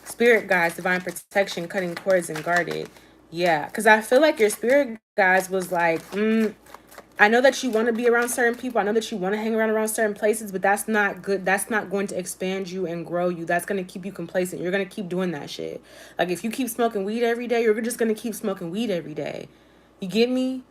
Spirit guides, divine protection, cutting cords, and guarded. Yeah, because I feel like your spirit guides was like, I know that you want to be around certain people. I know that you want to hang around certain places, but that's not good. That's not going to expand you and grow you. That's going to keep you complacent. You're going to keep doing that shit. Like, if you keep smoking weed every day, you're just going to keep smoking weed every day. You get me?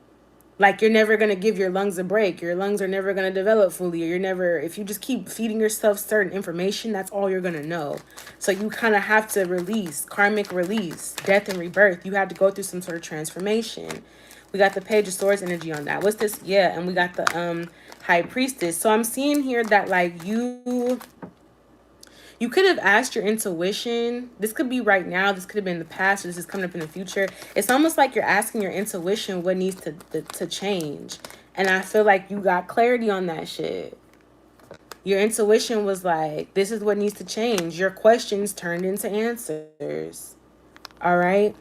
Like, you're never going to give your lungs a break. Your lungs are never going to develop fully. Or if you just keep feeding yourself certain information, that's all you're going to know. So you kind of have to release, karmic release, death and rebirth. You have to go through some sort of transformation. We got the Page of Swords energy on that. What's this? Yeah, and we got the High Priestess. So I'm seeing here that, like, you could have asked your intuition. This could be right now. This could have been in the past. Or this is coming up in the future. It's almost like you're asking your intuition what needs to change. And I feel like you got clarity on that shit. Your intuition was like, this is what needs to change. Your questions turned into answers. All right?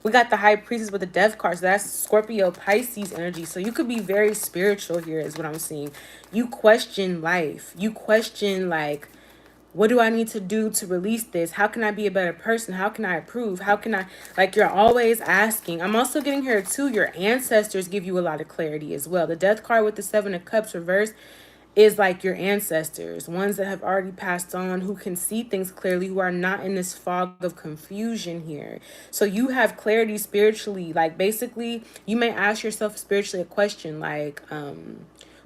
We got the High Priestess with the Death card. So that's Scorpio Pisces energy. So you could be very spiritual here is what I'm seeing. You question life. You question, like, what do I need to do to release this? How can I be a better person? How can I improve? How can I, like, you're always asking. I'm also getting here too, your ancestors give you a lot of clarity as well. The Death card with the 7 of Cups reversed is like your ancestors, ones that have already passed on, who can see things clearly, who are not in this fog of confusion here. So you have clarity spiritually. Like, basically, you may ask yourself spiritually a question like,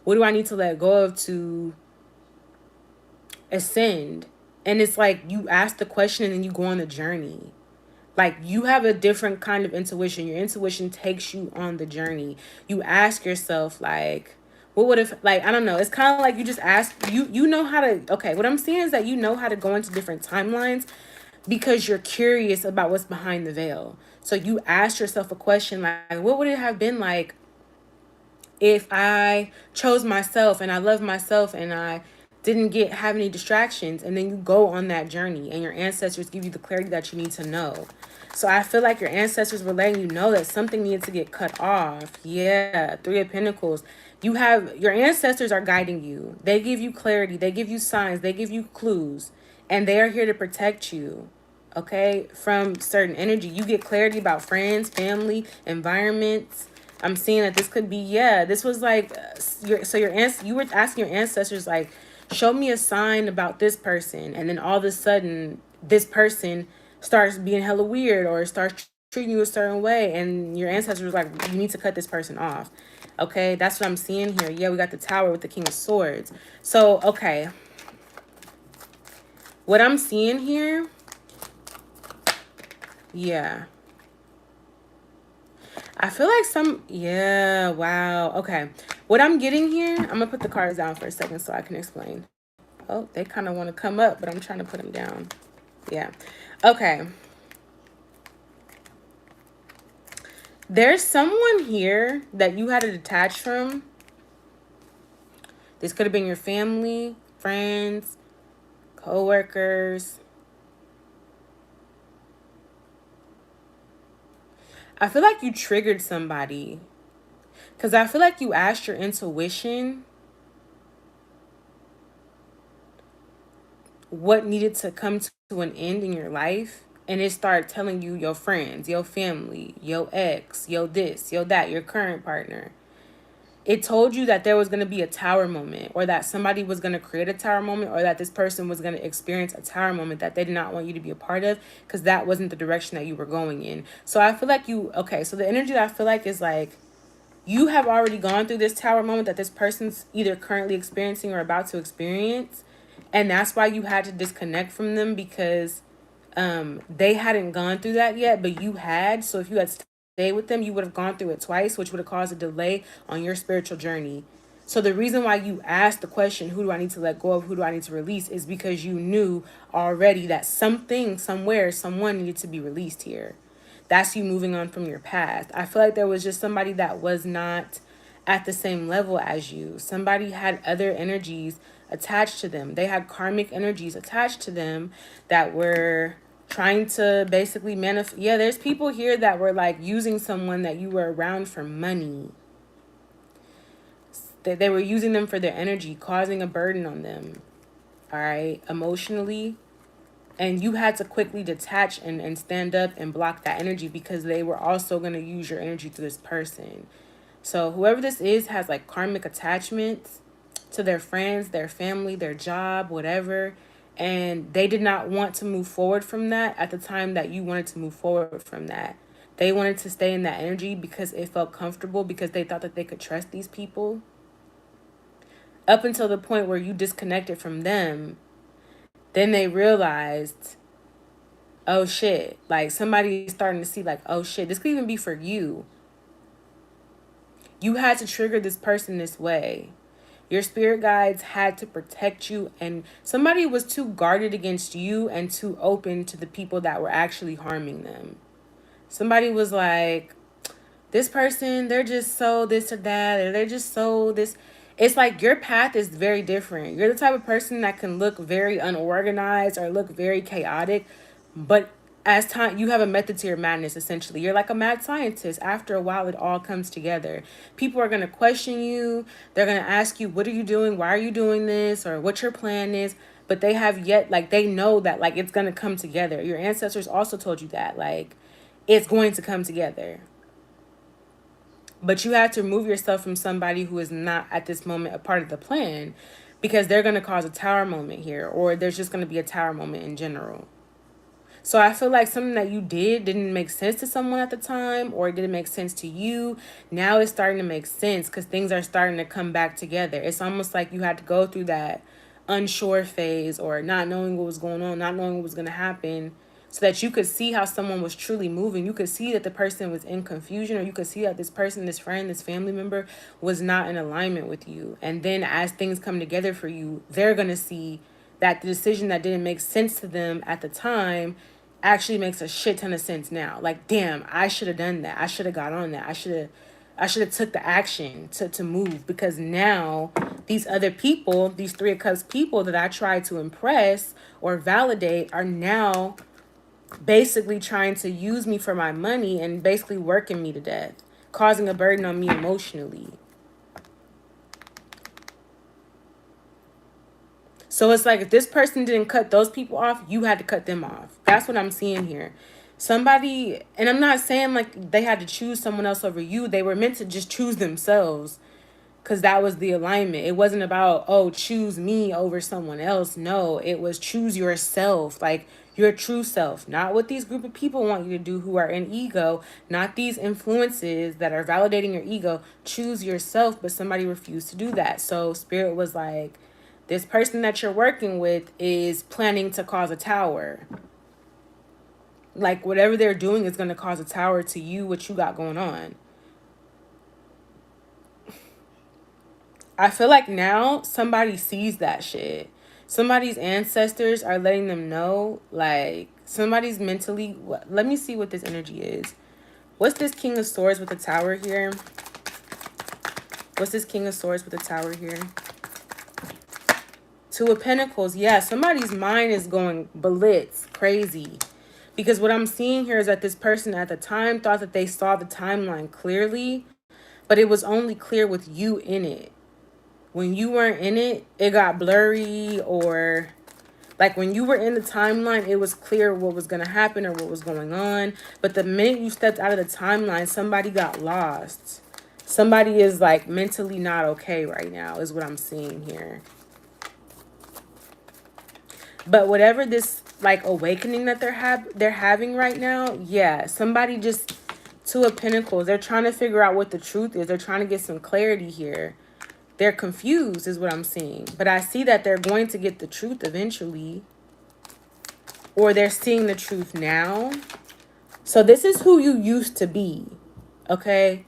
what do I need to let go of to ascend? And it's like you ask the question and then you go on the journey. Like, you have a different kind of intuition. Your intuition takes you on the journey. You ask yourself, like, What would if, like, I don't know. It's kind of like you just ask, you know how to, okay, what I'm seeing is that you know how to go into different timelines because you're curious about what's behind the veil. So you ask yourself a question like, what would it have been like if I chose myself and I love myself and I didn't get have any distractions, and then you go on that journey and your ancestors give you the clarity that you need to know. So I feel like your ancestors were letting you know that something needed to get cut off. Yeah, Three of Pentacles. You have your ancestors are guiding you. They give you clarity, they give you signs, they give you clues, and they are here to protect you. Okay, from certain energy. You get clarity about friends, family, environments. I'm seeing that this could be, yeah, this was like you were asking your ancestors like, show me a sign about this person, and then all of a sudden this person starts being hella weird or starts treating you a certain way, and your ancestors was like, you need to cut this person off. Okay, that's what I'm seeing here. Yeah, we got the Tower with the King of Swords. So okay, what I'm seeing here, yeah, I feel like yeah, wow. Okay. What I'm getting here, I'm going to put the cards down for a second so I can explain. Oh, they kind of want to come up, but I'm trying to put them down. Yeah. Okay. There's someone here that you had to detach from. This could have been your family, friends, co-workers. I feel like you triggered somebody. Because I feel like you asked your intuition what needed to come to an end in your life, and it started telling you your friends, your family, your ex, your this, your that, your current partner. It told you that there was going to be a tower moment, or that somebody was going to create a tower moment, or that this person was going to experience a tower moment that they did not want you to be a part of, because that wasn't the direction that you were going in. So I feel like okay, so the energy that I feel like is like, you have already gone through this tower moment that this person's either currently experiencing or about to experience. And that's why you had to disconnect from them, because they hadn't gone through that yet, but you had. So if you had stayed with them, you would have gone through it twice, which would have caused a delay on your spiritual journey. So the reason why you asked the question, who do I need to let go of, who do I need to release, is because you knew already that something, somewhere, someone needed to be released here. That's you moving on from your past. I feel like there was just somebody that was not at the same level as you. Somebody had other energies attached to them. They had karmic energies attached to them that were trying to basically manifest. Yeah, there's people here that were like using someone that you were around for money. They were using them for their energy, causing a burden on them. All right, emotionally. And you had to quickly detach and stand up and block that energy, because they were also going to use your energy to this person. So whoever this is has like karmic attachments to their friends, their family, their job, whatever. And they did not want to move forward from that at the time that you wanted to move forward from that. They wanted to stay in that energy because it felt comfortable, because they thought that they could trust these people. Up until the point where you disconnected from them, then they realized, oh shit, like somebody's starting to see like, oh shit, this could even be for you. You had to trigger this person this way. Your spirit guides had to protect you, and somebody was too guarded against you and too open to the people that were actually harming them. Somebody was like, this person, they're just so this or that, or they're just so this. It's like your path is very different. You're the type of person that can look very unorganized or look very chaotic, but as time, you have a method to your madness. Essentially, you're like a mad scientist. After a while, it all comes together. People are going to question you. They're going to ask you, what are you doing, why are you doing this, or what your plan is. But they have yet, like, they know that like it's going to come together. Your ancestors also told you that like it's going to come together. But you have to remove yourself from somebody who is not at this moment a part of the plan, because they're going to cause a tower moment here, or there's just going to be a tower moment in general. So I feel like something that you did didn't make sense to someone at the time, or it didn't make sense to you. Now it's starting to make sense because things are starting to come back together. It's almost like you had to go through that unsure phase, or not knowing what was going on, not knowing what was going to happen, so that you could see how someone was truly moving. You could see that the person was in confusion, or you could see that this person, this friend, this family member was not in alignment with you. And then as things come together for you, they're going to see that the decision that didn't make sense to them at the time actually makes a shit ton of sense now. Like, damn, I should have done that. I should have got on that. I should have took the action to move, because now these other people, these Three of Cups people that I tried to impress or validate, are now basically trying to use me for my money and basically working me to death, causing a burden on me emotionally. So it's like, if this person didn't cut those people off, you had to cut them off. That's what I'm seeing here. Somebody, and I'm not saying like they had to choose someone else over you. They were meant to just choose themselves, because that was the alignment. It wasn't about, oh, choose me over someone else. No, it was choose yourself, like your true self, not what these group of people want you to do who are in ego, not these influences that are validating your ego. Choose yourself, but somebody refused to do that. So Spirit was like, this person that you're working with is planning to cause a tower. Like, whatever they're doing is going to cause a tower to you, what you got going on. I feel like now somebody sees that shit. Somebody's ancestors are letting them know, like, somebody's mentally... Let me see what this energy is. What's this King of Swords with the tower here? What's this King of Swords with the tower here? Two of Pentacles. Yeah, somebody's mind is going blitz, crazy. Because what I'm seeing here is that this person at the time thought that they saw the timeline clearly, but it was only clear with you in it. When you weren't in it, it got blurry, or like when you were in the timeline, it was clear what was going to happen or what was going on. But the minute you stepped out of the timeline, somebody got lost. Somebody is like mentally not okay right now, is what I'm seeing here. But whatever this like awakening that they're having right now, yeah, somebody just... Two of Pentacles, they're trying to figure out what the truth is. They're trying to get some clarity here. They're confused is what I'm seeing. But I see that they're going to get the truth eventually. Or they're seeing the truth now. So this is who you used to be. Okay?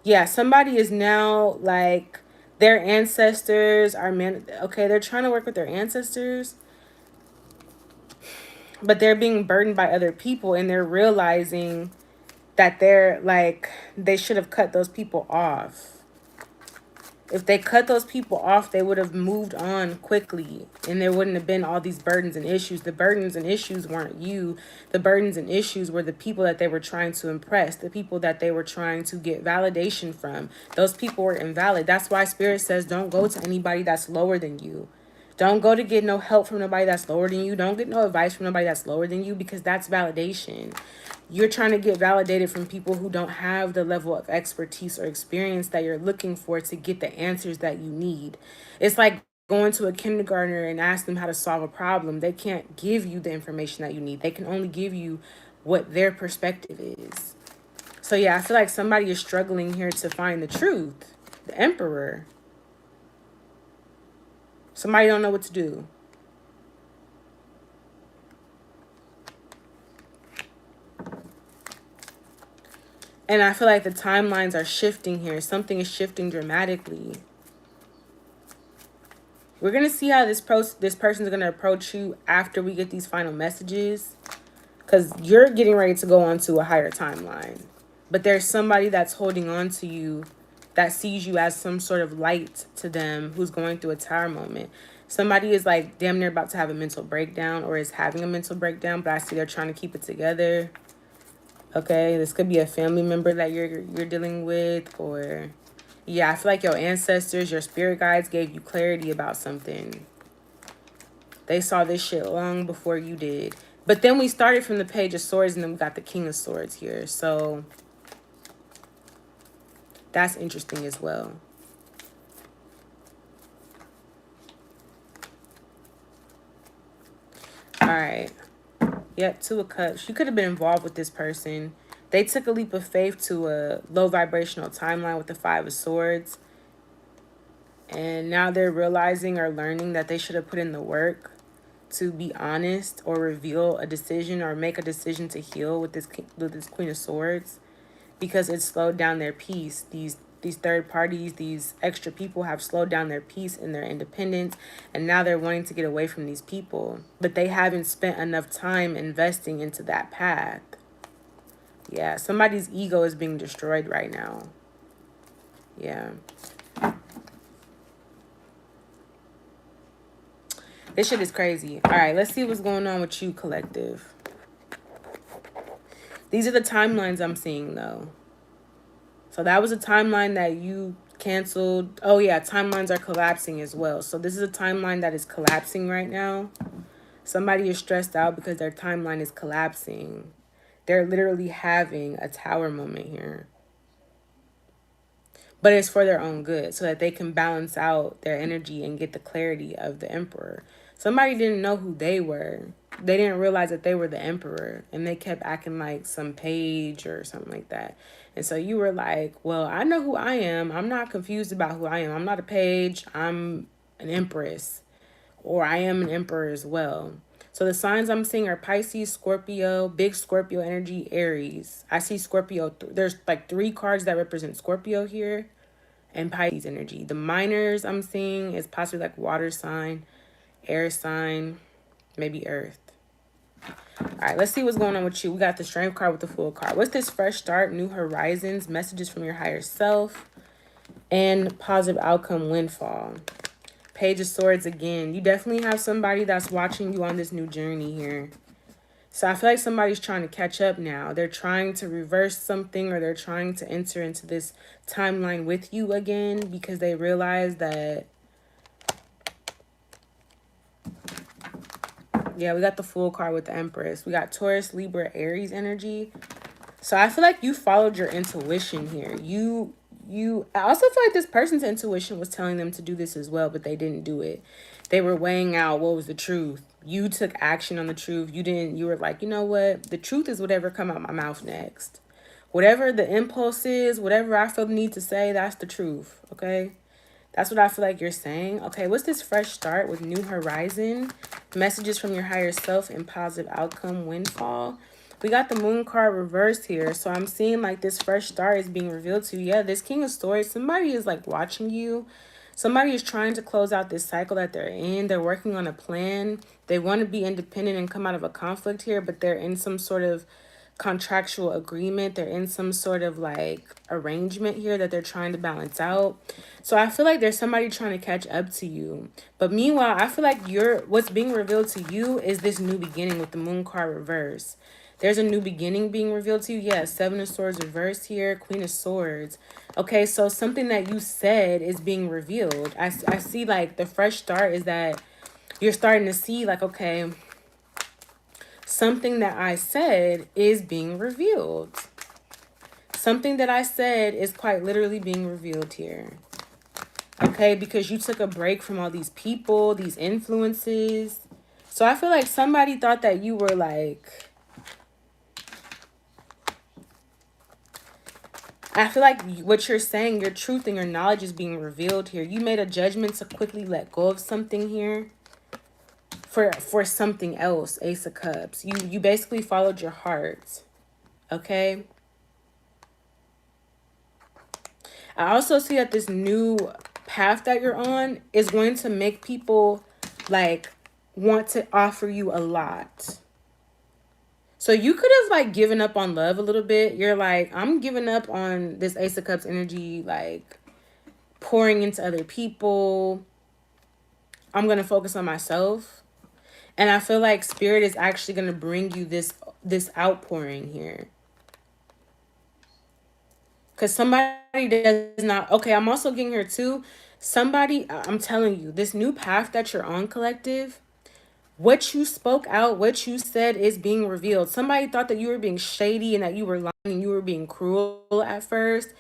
Yeah, somebody is now like... Their ancestors are... Okay, they're trying to work with their ancestors. But they're being burdened by other people. And they're realizing that they're like... They should have cut those people off. If they cut those people off, they would have moved on quickly. And there wouldn't have been all these burdens and issues. The burdens and issues weren't you. The burdens and issues were the people that they were trying to impress. The people that they were trying to get validation from. Those people were invalid. That's why Spirit says don't go to anybody that's lower than you. Don't go to get no help from nobody that's lower than you. Don't get no advice from nobody that's lower than you, because that's validation. You're trying to get validated from people who don't have the level of expertise or experience that you're looking for to get the answers that you need. It's like going to a kindergartner and ask them how to solve a problem. They can't give you the information that you need. They can only give you what their perspective is. So yeah, I feel like somebody is struggling here to find the truth. The Emperor. Somebody don't know what to do. And I feel like the timelines are shifting here. Something is shifting dramatically. We're going to see how this person is going to approach you after we get these final messages. Because you're getting ready to go on to a higher timeline. But there's somebody that's holding on to you that sees you as some sort of light to them, who's going through a tower moment. Somebody is like damn near about to have a mental breakdown, or is having a mental breakdown, but I see they're trying to keep it together. Okay, this could be a family member that you're dealing with, or yeah, I feel like your ancestors, your spirit guides gave you clarity about something. They saw this shit long before you did. But then we started from the Page of Swords, and then we got the King of Swords here. So that's interesting as well. All right. Yep, Two of Cups. You could have been involved with this person. They took a leap of faith to a low vibrational timeline with the Five of Swords. And now they're realizing or learning that they should have put in the work to be honest or reveal a decision or make a decision to heal with this Queen of Swords, because it slowed down their peace. These third parties, these extra people have slowed down their peace and their independence, and now they're wanting to get away from these people, but they haven't spent enough time investing into that path. Yeah, somebody's ego is being destroyed right now. Yeah. This shit is crazy. All right, let's see what's going on with you, collective. These are the timelines I'm seeing, though. So that was a timeline that you canceled. Oh, yeah, timelines are collapsing as well. So this is a timeline that is collapsing right now. Somebody is stressed out because their timeline is collapsing. They're literally having a tower moment here. But it's for their own good, so that they can balance out their energy and get the clarity of the emperor. Somebody didn't know who they were. They didn't realize that they were the emperor, and they kept acting like some page or something like that. And so you were like, well, I know who I am. I'm not confused about who I am. I'm not a page. I'm an empress, or I am an emperor as well. So the signs I'm seeing are Pisces, Scorpio, big Scorpio energy, Aries. I see Scorpio. There's like 3 cards that represent Scorpio here, and Pisces energy. The minors I'm seeing is possibly like water sign, air sign, maybe earth. All right, let's see what's going on with you. We got the Strength card with the Fool card. What's this? Fresh start, new horizons, messages from your higher self, and positive outcome, windfall. Page of Swords again. You definitely have somebody that's watching you on this new journey here. So I feel like somebody's trying to catch up now. They're trying to reverse something, or they're trying to enter into this timeline with you again, because they realize that, yeah, we got the Fool card with the Empress. We got Taurus, Libra, Aries energy. So I feel like you followed your intuition here. I also feel like this person's intuition was telling them to do this as well, but they didn't do it. They were weighing out what was the truth. You took action on the truth. You were like, you know what? The truth is whatever come out my mouth next. Whatever the impulse is, whatever I feel the need to say, that's the truth, okay? That's what I feel like you're saying. Okay, what's this? Fresh start with new horizon, messages from your higher self, and positive outcome, windfall. We got the Moon card reversed here. So I'm seeing like this fresh start is being revealed to you. Yeah, this King of Swords, somebody is like watching you. Somebody is trying to close out this cycle that they're in. They're working on a plan. They want to be independent and come out of a conflict here, but they're in some sort of contractual agreement. They're in some sort of like arrangement here that they're trying to balance out. So I feel like there's somebody trying to catch up to you. But meanwhile, I feel like what's being revealed to you is this new beginning with the Moon card reverse. There's a new beginning being revealed to you. Yes, Seven of Swords reversed here, Queen of Swords. Okay, so something that you said is being revealed. I see like the fresh start is that you're starting to see like, okay, something that I said is being revealed. Something that I said is quite literally being revealed here. Okay, because you took a break from all these people, these influences. So I feel like somebody thought that you were like, I feel like what you're saying, your truth and your knowledge is being revealed here. You made a judgment to quickly let go of something here for something else, Ace of Cups. You basically followed your heart, okay? I also see that this new path that you're on is going to make people like want to offer you a lot. So you could have like given up on love a little bit. You're like, I'm giving up on this Ace of Cups energy, like pouring into other people. I'm going to focus on myself. And I feel like Spirit is actually going to bring you this outpouring here. Because somebody does not... Okay, I'm also getting here too. Somebody, I'm telling you, this new path that you're on, collective, what you spoke out, what you said is being revealed. Somebody thought that you were being shady and that you were lying and you were being cruel at first.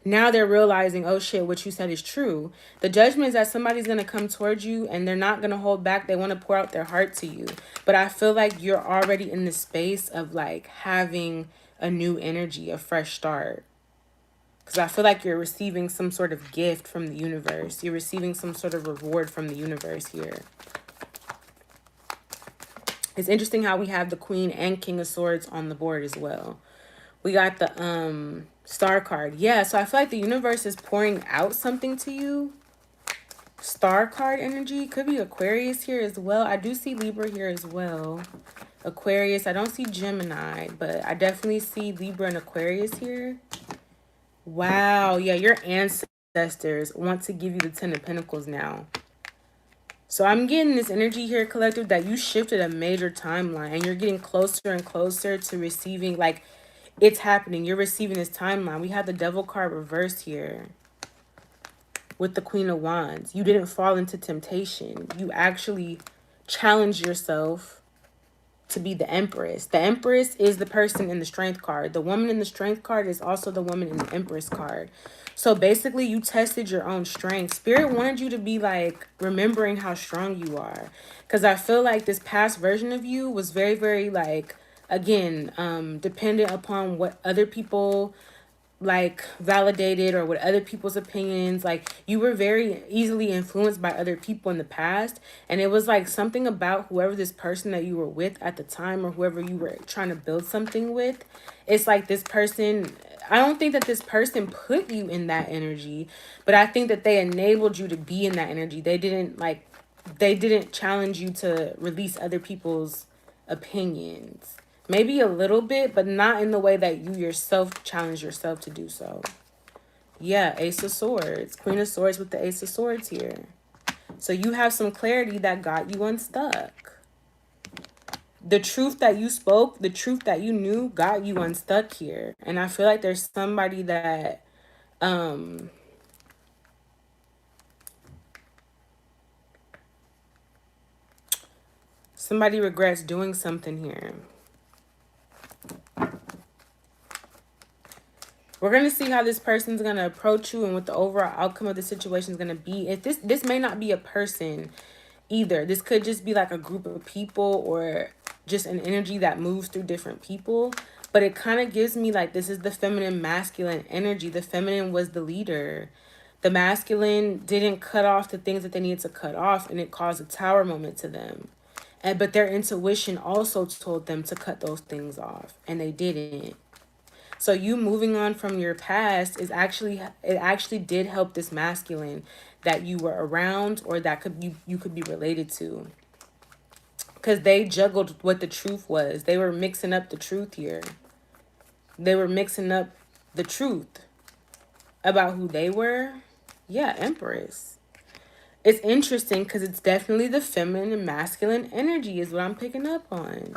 Now they're realizing, oh shit, what you said is true. The judgment is that somebody's going to come towards you and they're not going to hold back. They want to pour out their heart to you. But I feel like you're already in the space of like having a new energy, a fresh start. Because I feel like you're receiving some sort of gift from the universe. You're receiving some sort of reward from the universe here. It's interesting how we have the Queen and King of Swords on the board as well. We got the Star card. Yeah, so I feel like the universe is pouring out something to you. Star card energy. Could be Aquarius here as well. I do see Libra here as well. Aquarius. I don't see Gemini, but I definitely see Libra and Aquarius here. Wow. Yeah, your ancestors want to give you the Ten of Pentacles now. So I'm getting this energy here, collective, that you shifted a major timeline and you're getting closer and closer to receiving, like, it's happening. You're receiving this timeline. We have the Devil card reversed here with the Queen of Wands. You didn't fall into temptation. You actually challenged yourself to be the Empress. The Empress is the person in the Strength card. The woman in the Strength card is also the woman in the Empress card. So basically, you tested your own strength. Spirit wanted you to be like remembering how strong you are. Because I feel like this past version of you was very, very like, again, dependent upon what other people like validated or what other people's opinions. Like, you were very easily influenced by other people in the past, and it was like something about whoever this person that you were with at the time or whoever you were trying to build something with. It's like this person, I don't think that this person put you in that energy, but I think that they enabled you to be in that energy. They didn't challenge you to release other people's opinions. Maybe a little bit, but not in the way that you yourself challenge yourself to do so. Yeah, Ace of Swords. Queen of Swords with the Ace of Swords here. So you have some clarity that got you unstuck. The truth that you spoke, the truth that you knew got you unstuck here. And I feel like there's somebody that somebody regrets doing something here. We're going to see how this person's going to approach you and what the overall outcome of the situation is going to be. If this may not be a person either. This could just be like a group of people or just an energy that moves through different people. But it kind of gives me like this is the feminine masculine energy. The feminine was the leader. The masculine didn't cut off the things that they needed to cut off, and it caused a tower moment to them. But their intuition also told them to cut those things off, and they didn't. So you moving on from your past is actually did help this masculine that you were around or that you could be related to. Because they juggled what the truth was. They were mixing up the truth here. They were mixing up the truth about who they were. Yeah, Empress. It's interesting because it's definitely the feminine and masculine energy is what I'm picking up on.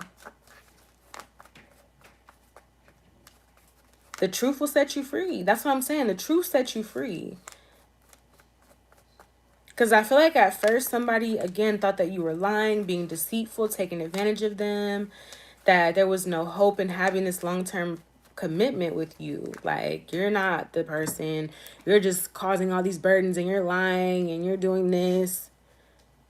The truth will set you free. That's what I'm saying. The truth sets you free. Because I feel like at first somebody, again, thought that you were lying, being deceitful, taking advantage of them, that there was no hope in having this long-term commitment with you. Like, you're not the person. You're just causing all these burdens and you're lying and you're doing this.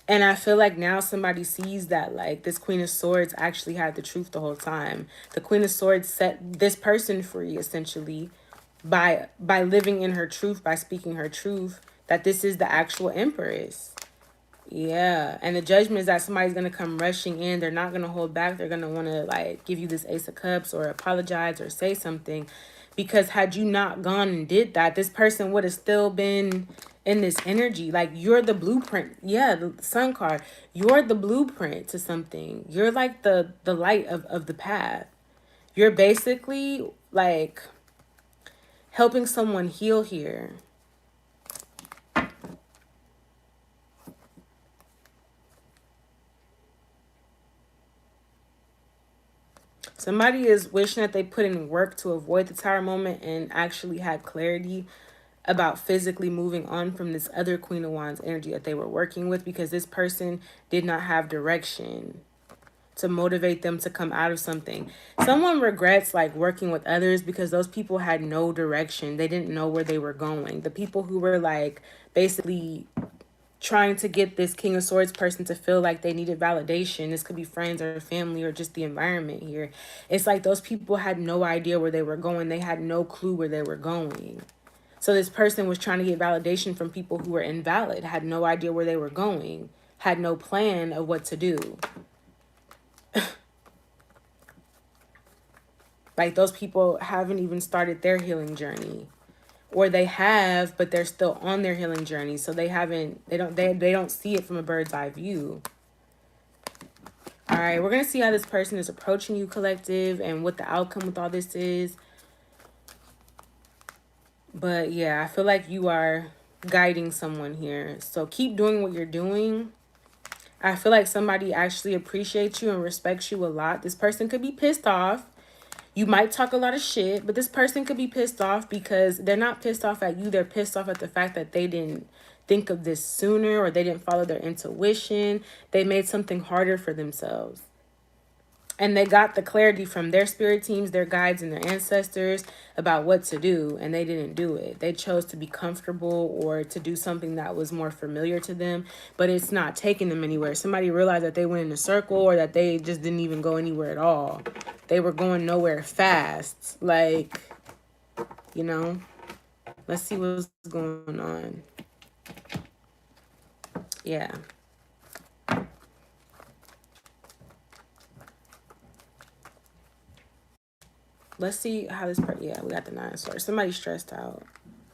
And I feel like now somebody sees that, like, this Queen of Swords actually had the truth the whole time. The Queen of Swords set this person free, essentially, by living in her truth, by speaking her truth, that this is the actual Empress. Yeah, and the judgment is that somebody's going to come rushing in. They're not going to hold back. They're going to want to, like, give you this Ace of Cups or apologize or say something. Because had you not gone and did that, this person would have still been in this energy. Like, you're the blueprint. Yeah, the Sun card. You're the blueprint to something. You're like the light of the path. You're basically, like, helping someone heal here. Somebody is wishing that they put in work to avoid the tower moment and actually had clarity about physically moving on from this other Queen of Wands energy that they were working with, because this person did not have direction to motivate them to come out of something. Someone regrets like working with others because those people had no direction. They didn't know where they were going. The people who were like basically trying to get this King of Swords person to feel like they needed validation. This could be friends or family or just the environment here. It's like those people had no idea where they were going. They had no clue where they were going. So this person was trying to get validation from people who were invalid, had no idea where they were going, had no plan of what to do. Like those people haven't even started their healing journey. Or they have, but they're still on their healing journey. So they don't see it from a bird's eye view. All right, we're going to see how this person is approaching you, collective, and what the outcome with all this is. But yeah, I feel like you are guiding someone here. So keep doing what you're doing. I feel like somebody actually appreciates you and respects you a lot. This person could be pissed off. You might talk a lot of shit, but this person could be pissed off because they're not pissed off at you. They're pissed off at the fact that they didn't think of this sooner, or they didn't follow their intuition. They made something harder for themselves. And they got the clarity from their spirit teams, their guides, and their ancestors about what to do, and they didn't do it. They chose to be comfortable or to do something that was more familiar to them, but it's not taking them anywhere. Somebody realized that they went in a circle, or that they just didn't even go anywhere at all. They were going nowhere fast. Like, you know, let's see what's going on. Yeah. Let's see how this part. Yeah, we got the 9 of Swords. Somebody's stressed out.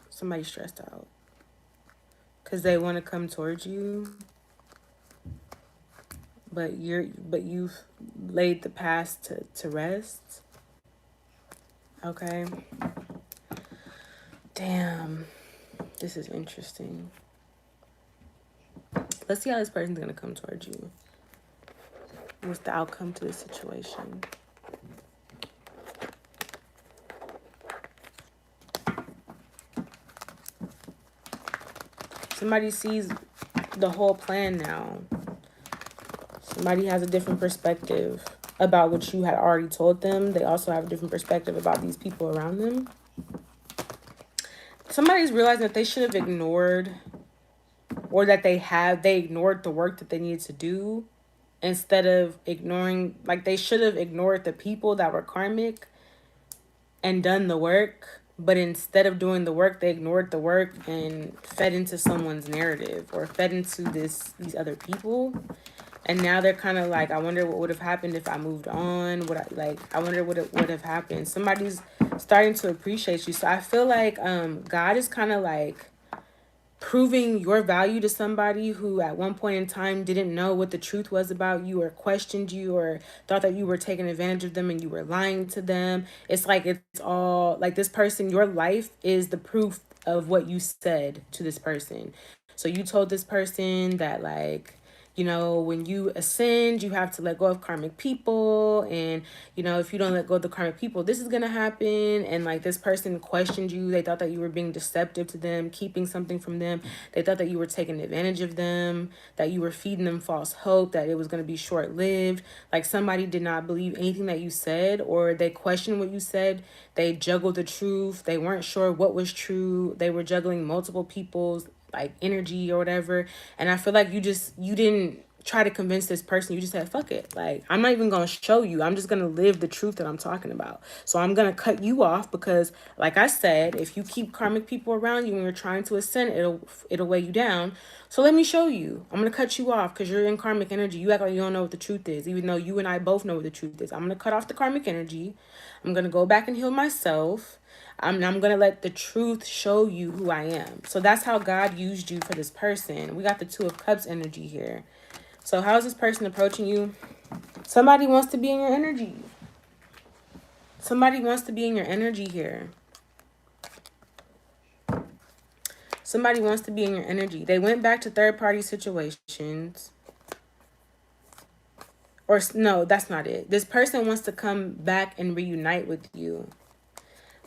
Somebody's stressed out because they want to come towards you, but you've laid the past to rest. Okay. Damn, this is interesting. Let's see how this person's gonna come towards you. What's the outcome to this situation? Somebody sees the whole plan now. Somebody has a different perspective about what you had already told them. They also have a different perspective about these people around them. Somebody's realizing that they should have ignored, or that they ignored the work that they needed to do, instead of ignoring, like they should have ignored the people that were karmic and done the work. But instead of doing the work, they ignored the work and fed into someone's narrative, or fed into these other people. And now they're kind of like, I wonder what would have happened if I moved on. I wonder what would have happened. Somebody's starting to appreciate you. So I feel like God is kind of like proving your value to somebody who at one point in time didn't know what the truth was about you, or questioned you, or thought that you were taking advantage of them and you were lying to them. It's like, it's all like this person, your life is the proof of what you said to this person. So you told this person that, like, you know, when you ascend, you have to let go of karmic people. And, you know, if you don't let go of the karmic people, this is going to happen. And like this person questioned you. They thought that you were being deceptive to them, keeping something from them. They thought that you were taking advantage of them, that you were feeding them false hope, that it was going to be short lived. Like somebody did not believe anything that you said, or they questioned what you said. They juggled the truth. They weren't sure what was true. They were juggling multiple people's like energy or whatever. And I feel like you didn't try to convince this person. You just said, fuck it. Like, I'm not even going to show you. I'm just going to live the truth that I'm talking about. So I'm going to cut you off because, like I said, if you keep karmic people around you when you're trying to ascend, it'll weigh you down. So let me show you. I'm going to cut you off because you're in karmic energy. You act like you don't know what the truth is, even though you and I both know what the truth is. I'm going to cut off the karmic energy. I'm going to go back and heal myself. I'm going to let the truth show you who I am. So that's how God used you for this person. We got the 2 of Cups energy here. So how is this person approaching you? Somebody wants to be in your energy. Somebody wants to be in your energy here. Somebody wants to be in your energy. They went back to third-party situations. Or no, that's not it. This person wants to come back and reunite with you.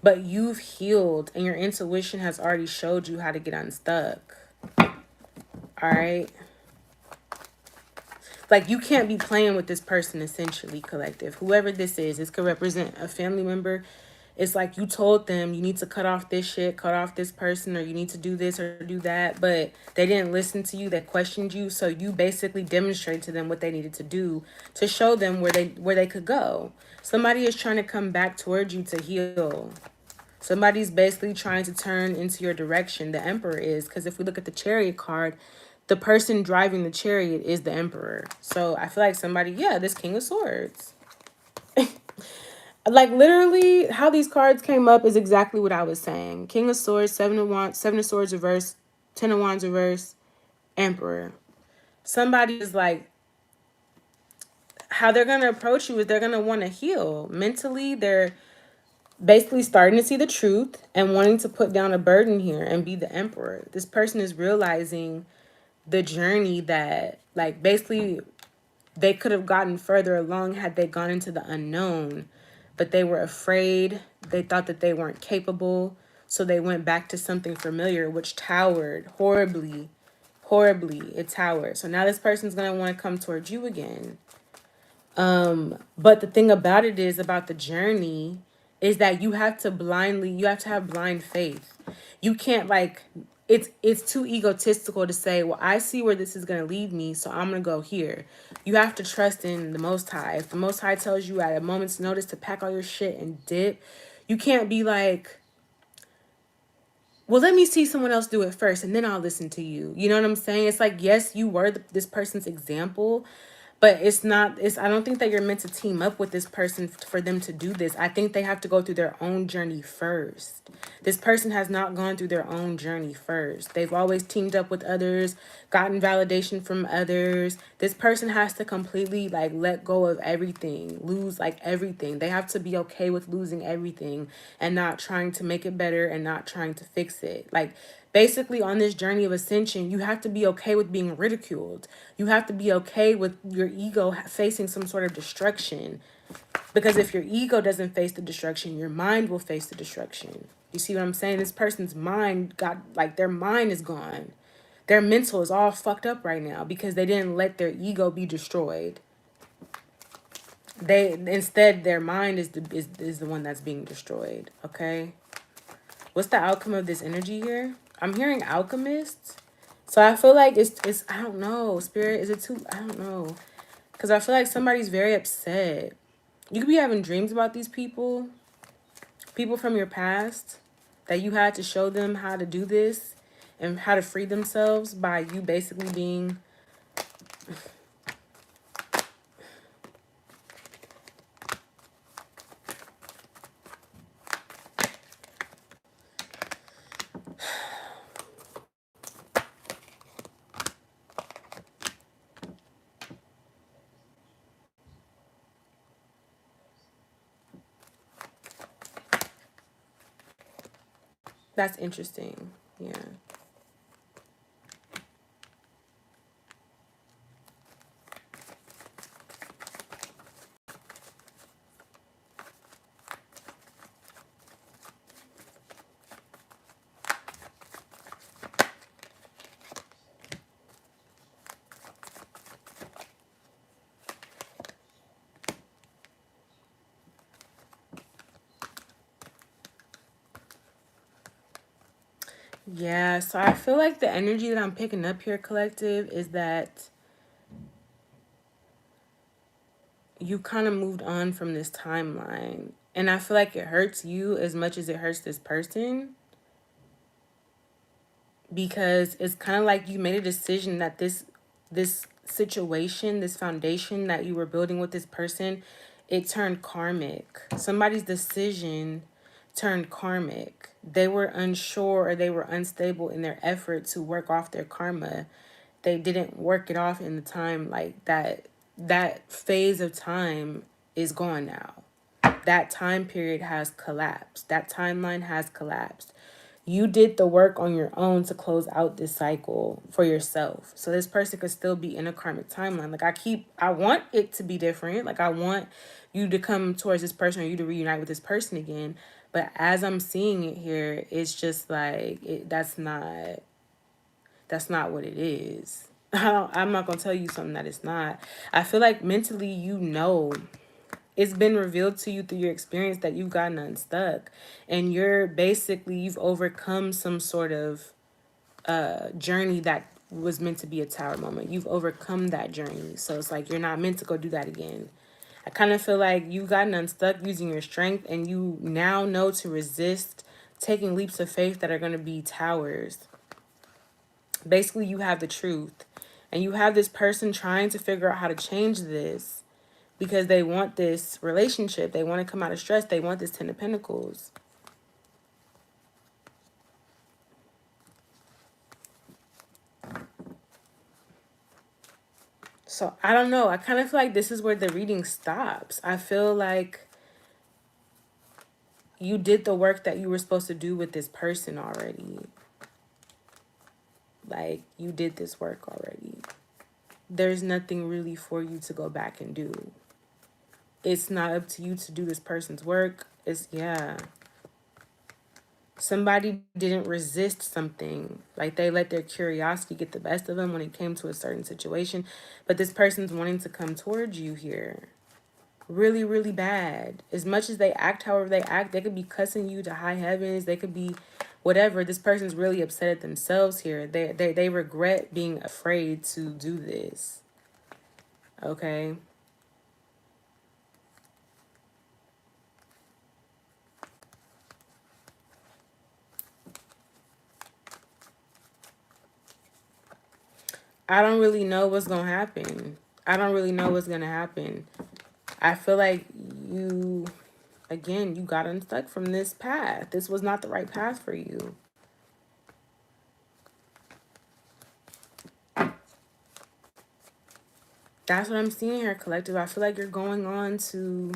But you've healed and your intuition has already showed you how to get unstuck. All right. Like, you can't be playing with this person, essentially, collective. Whoever this is, this could represent a family member. It's like you told them you need to cut off this shit, cut off this person, or you need to do this or do that. But they didn't listen to you. They questioned you. So you basically demonstrated to them what they needed to do to show them where they could go. Somebody is trying to come back towards you to heal. Somebody's basically trying to turn into your direction. The Emperor is, because if we look at the Chariot card, the person driving the chariot is the Emperor. So I feel like somebody, yeah, this King of Swords. Like literally how these cards came up is exactly what I was saying. King of Swords, Seven of Wands, Seven of Swords reverse, Ten of Wands reverse, Emperor. Somebody is like, how they're going to approach you is they're going to want to heal. Mentally, they're basically starting to see the truth and wanting to put down a burden here and be the Emperor. This person is realizing the journey that, like, basically they could have gotten further along had they gone into the unknown, but they were afraid. They thought that they weren't capable, so they went back to something familiar, which towered horribly. Horribly, it towered. So now this person's going to want to come towards you again. But the thing about it is, about the journey, is that you have to have blind faith. You can't, like, it's too egotistical to say, well, I see where this is going to lead me, so I'm going to go here. You have to trust in the Most High. If the Most High tells you at a moment's notice to pack all your shit and dip, you can't be like, well, let me see someone else do it first and then I'll listen to you. You know what I'm saying? It's like, yes, you were this person's example, but I don't think that you're meant to team up with this person for them to do this. I think they have to go through their own journey first. This person has not gone through their own journey first. They've always teamed up with others, gotten validation from others. This person has to completely, like, let go of everything, lose, like, everything. They have to be okay with losing everything and not trying to make it better and not trying to fix it. Like, basically, on this journey of ascension, you have to be okay with being ridiculed. You have to be okay with your ego facing some sort of destruction. Because if your ego doesn't face the destruction, your mind will face the destruction. You see what I'm saying? This person's mind their mind is gone. Their mental is all fucked up right now because they didn't let their ego be destroyed. Instead, their mind is the one that's being destroyed. Okay. What's the outcome of this energy here? I'm hearing alchemists. So I feel like it's I don't know, Spirit, is it too, I don't know. Because I feel like somebody's very upset. You could be having dreams about these people from your past, that you had to show them how to do this and how to free themselves by you basically being... That's interesting. Yeah. Yeah, so I feel like the energy that I'm picking up here, collective, is that you kind of moved on from this timeline. And I feel like it hurts you as much as it hurts this person, because it's kind of like you made a decision that this situation, this foundation that you were building with this person, it turned karmic. Somebody's decision turned karmic. They were unsure, or they were unstable in their effort to work off their karma. They didn't work it off in the time, like that phase of time is gone now. That time period has collapsed. That timeline has collapsed. You did the work on your own to close out this cycle for yourself. So this person could still be in a karmic timeline. Like, I want it to be different. Like, I want you to come towards this person, or you to reunite with this person again. But as I'm seeing it here, it's just like, that's not what it is. I'm not going to tell you something that it's not. I feel like mentally, it's been revealed to you through your experience that you've gotten unstuck, and you've overcome some sort of journey that was meant to be a tower moment. You've overcome that journey. So it's like, you're not meant to go do that again. I kind of feel like you've gotten unstuck using your strength, and you now know to resist taking leaps of faith that are going to be towers. Basically, you have the truth. And you have this person trying to figure out how to change this because they want this relationship. They want to come out of stress. They want this 10 of Pentacles. So, I don't know. I kind of feel like this is where the reading stops. I feel like you did the work that you were supposed to do with this person already. Like, you did this work already. There's nothing really for you to go back and do. It's not up to you to do this person's work. It's, yeah. Somebody didn't resist something. Like, they let their curiosity get the best of them when it came to a certain situation. But this person's wanting to come towards you here. Really, really bad. As much as they act however they act, they could be cussing you to high heavens. They could be whatever. This person's really upset at themselves here. They regret being afraid to do this. Okay? I don't really know what's going to happen. I don't really know what's going to happen. I feel like you, again, you got unstuck from this path. This was not the right path for you. That's what I'm seeing here, collective. I feel like you're going on to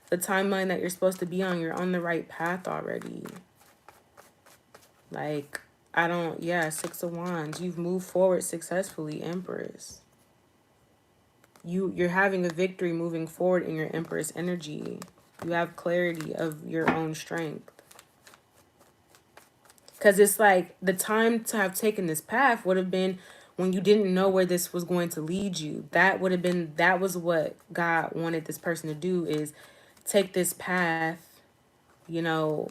the timeline that you're supposed to be on. You're on the right path already. Like, I don't, yeah, Six of Wands. You've moved forward successfully, Empress. You're having a victory moving forward in your Empress energy. You have clarity of your own strength. Because it's like the time to have taken this path would have been when you didn't know where this was going to lead you. That would have been, that was what God wanted this person to do, is take this path, you know,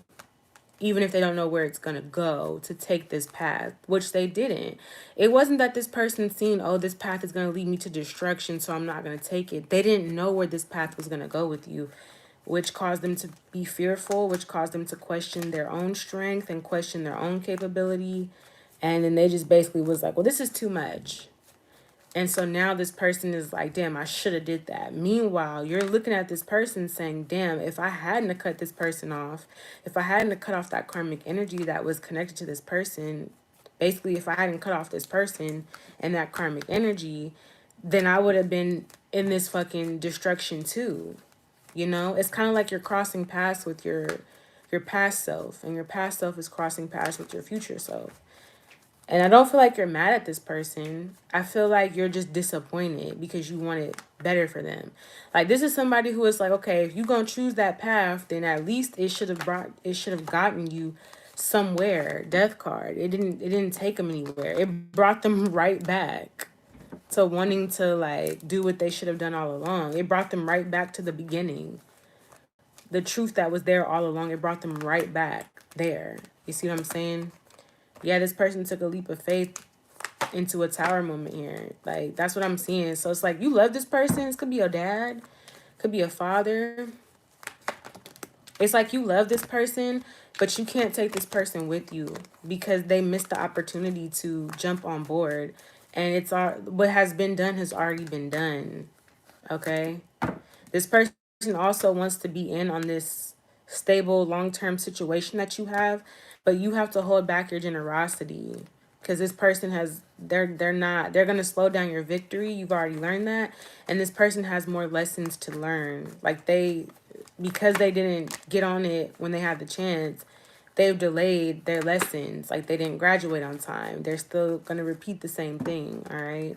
even if they don't know where it's going to go, to take this path, which they didn't. It wasn't that this person seen, oh, this path is going to lead me to destruction, so I'm not going to take it. They didn't know where this path was going to go with you, which caused them to be fearful, which caused them to question their own strength and question their own capability. And then they just basically was like, well, this is too much. And so now this person is like, damn, I should have did that. Meanwhile, you're looking at this person saying, damn, if I hadn't have cut this person off, if I hadn't have cut off that karmic energy that was connected to this person, basically, if I hadn't cut off this person and that karmic energy, then I would have been in this fucking destruction too. You know, it's kind of like you're crossing paths with your past self, and your past self is crossing paths with your future self. And I don't feel like you're mad at this person. I feel like you're just disappointed because you wanted better for them. Like, this is somebody who is like, okay, if you're going to choose that path, then at least it should have gotten you somewhere. Death card. It didn't take them anywhere. It brought them right back to wanting to, like, do what they should have done all along. It brought them right back to the beginning. The truth that was there all along, it brought them right back there. You see what I'm saying? Yeah, this person took a leap of faith into a tower moment here. Like, that's what I'm seeing. So it's like, you love this person. This could be your dad. Could be a father. It's like you love this person, but you can't take this person with you because they missed the opportunity to jump on board. And it's all, what has been done has already been done. Okay? This person also wants to be in on this stable long-term situation that you have, but you have to hold back your generosity because this person has, they're going to slow down your victory. You've already learned that. And this person has more lessons to learn. Like, because they didn't get on it when they had the chance, they've delayed their lessons. Like, they didn't graduate on time. They're still going to repeat the same thing. All right.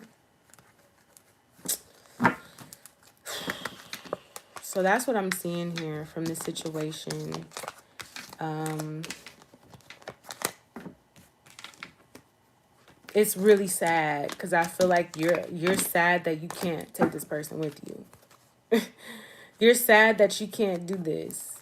So that's what I'm seeing here from this situation. It's really sad because I feel like you're sad that you can't take this person with you. You're sad that you can't do this.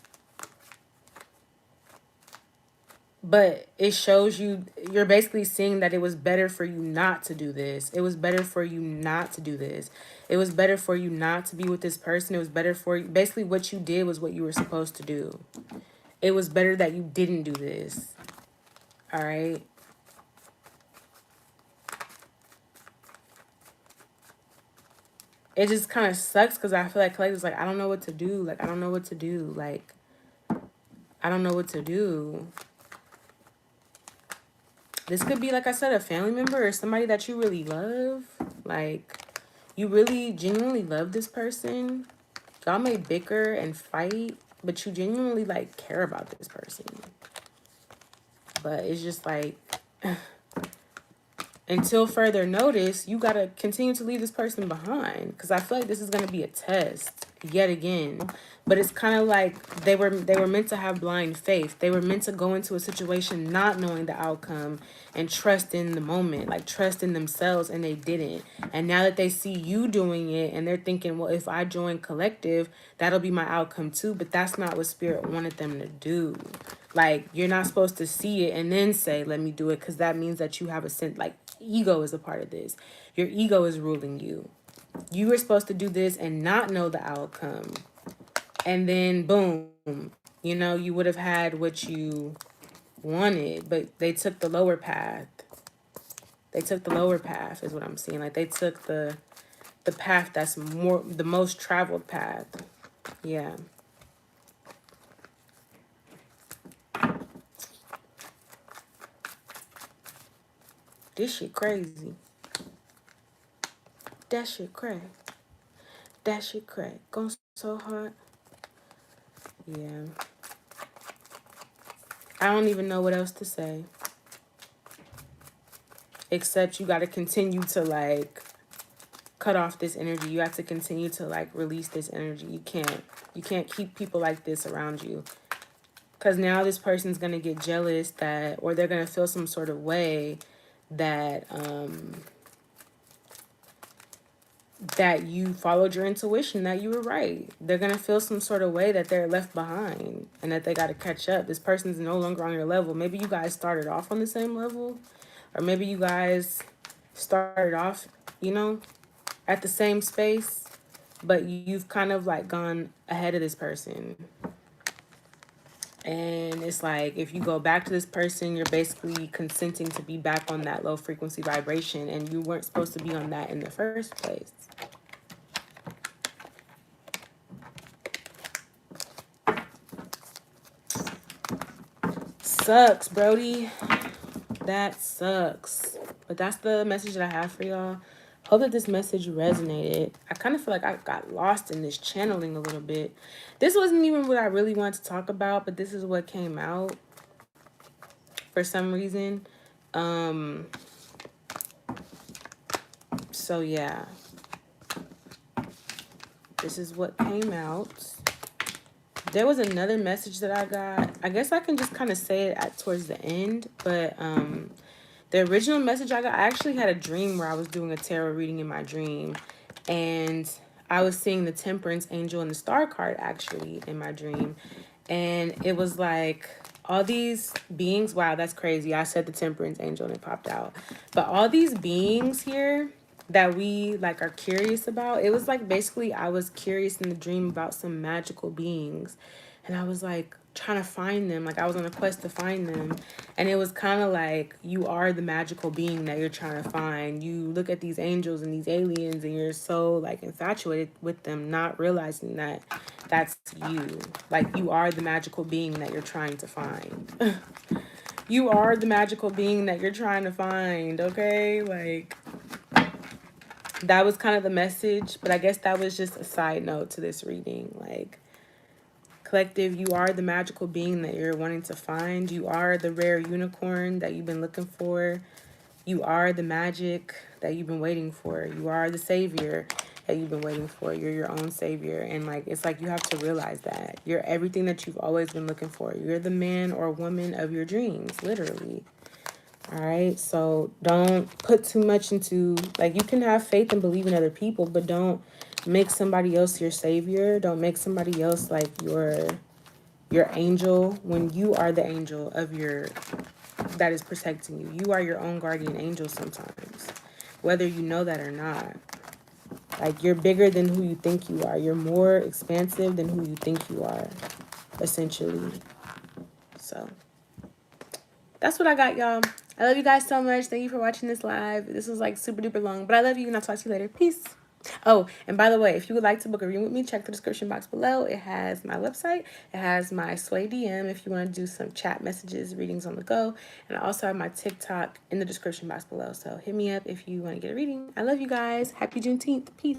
But it shows you, you're basically seeing that it was better for you not to do this. It was better for you not to do this. It was better for you not to be with this person. It was better for you. Basically, what you did was what you were supposed to do. it was better that you didn't do this. All right. It just kind of sucks because I feel like collective's like, I don't know what to do. Like, I don't know what to do. Like, I don't know what to do. This could be, like I said, a family member or somebody that you really love. Like, you really genuinely love this person. Y'all may bicker and fight, but you genuinely, like, care about this person. But it's just like, until further notice, you gotta continue to leave this person behind. Because I feel like this is gonna be a test yet again. But it's kind of like they were meant to have blind faith. They were meant to go into a situation not knowing the outcome and trust in the moment, like trust in themselves, and they didn't. And now that they see you doing it and they're thinking, well, if I join collective, that'll be my outcome too. But that's not what spirit wanted them to do. Like, you're not supposed to see it and then say, let me do it, because that means that you have a sense, like, ego is a part of this. Your ego is ruling you. You were supposed to do this and not know the outcome. And then, boom, you know, you would have had what you wanted, but they took the lower path. They took the lower path is what I'm seeing. Like, they took the path that's the most traveled path. Yeah. This shit crazy. That shit crack. That shit crack. Going so hard. Yeah. I don't even know what else to say. Except you got to continue to, like, cut off this energy. You have to continue to, like, release this energy. You can't keep people like this around you. Because now this person's going to get jealous that, or they're going to feel some sort of way that, that you followed your intuition, that you were right. They're going to feel some sort of way that they're left behind and that they got to catch up. This person's no longer on your level. Maybe you guys started off on the same level, or maybe you guys started off, you know, at the same space, but you've kind of like gone ahead of this person. And it's like, if you go back to this person, you're basically consenting to be back on that low frequency vibration, and you weren't supposed to be on that in the first place. Sucks, Brody. That sucks. But that's the message that I have for y'all. Hope that this message resonated. I kind of feel like I got lost in this channeling a little bit. This wasn't even what I really wanted to talk about, but this is what came out for some reason. So yeah. This is what came out. There was another message that I got. I guess I can just kind of say it towards the end, but the original message I got, I actually had a dream where I was doing a tarot reading in my dream, and I was seeing the Temperance Angel and the Star card actually in my dream, and it was like all these beings. Wow, that's crazy. I said the Temperance Angel and it popped out, but all these beings here that we like are curious about. It was like basically I was curious in the dream about some magical beings, and I was like trying to find them. Like I was on a quest to find them, and it was kind of like you are the magical being that you're trying to find. You look at these angels and these aliens, and you're so like infatuated with them, not realizing that that's you. Like you are the magical being that you're trying to find. You are the magical being that you're trying to find, okay? Like, that was kind of the message, but I guess that was just a side note to this reading. Like, collective, you are the magical being that you're wanting to find. You are the rare unicorn that you've been looking for. You are the magic that you've been waiting for. You are the savior that you've been waiting for. You're your own savior. And like, it's like you have to realize that you're everything that you've always been looking for. You're the man or woman of your dreams, literally. All right, so don't put too much into, like, you can have faith and believe in other people, but don't make somebody else your savior. Don't make somebody else like your angel when you are the angel of your, that is protecting you. You are your own guardian angel sometimes, whether you know that or not. Like, you're bigger than who you think you are. You're more expansive than who you think you are, essentially. So that's what I got, y'all. I love you guys so much. Thank you for watching this live. This was like super duper long, but I love you and I'll talk to you later. Peace. Oh, and by the way, if you would like to book a reading with me, check the description box below. It has my website. It has my Sway DM if you want to do some chat messages, readings on the go. And I also have my TikTok in the description box below. So hit me up if you want to get a reading. I love you guys. Happy Juneteenth. Peace.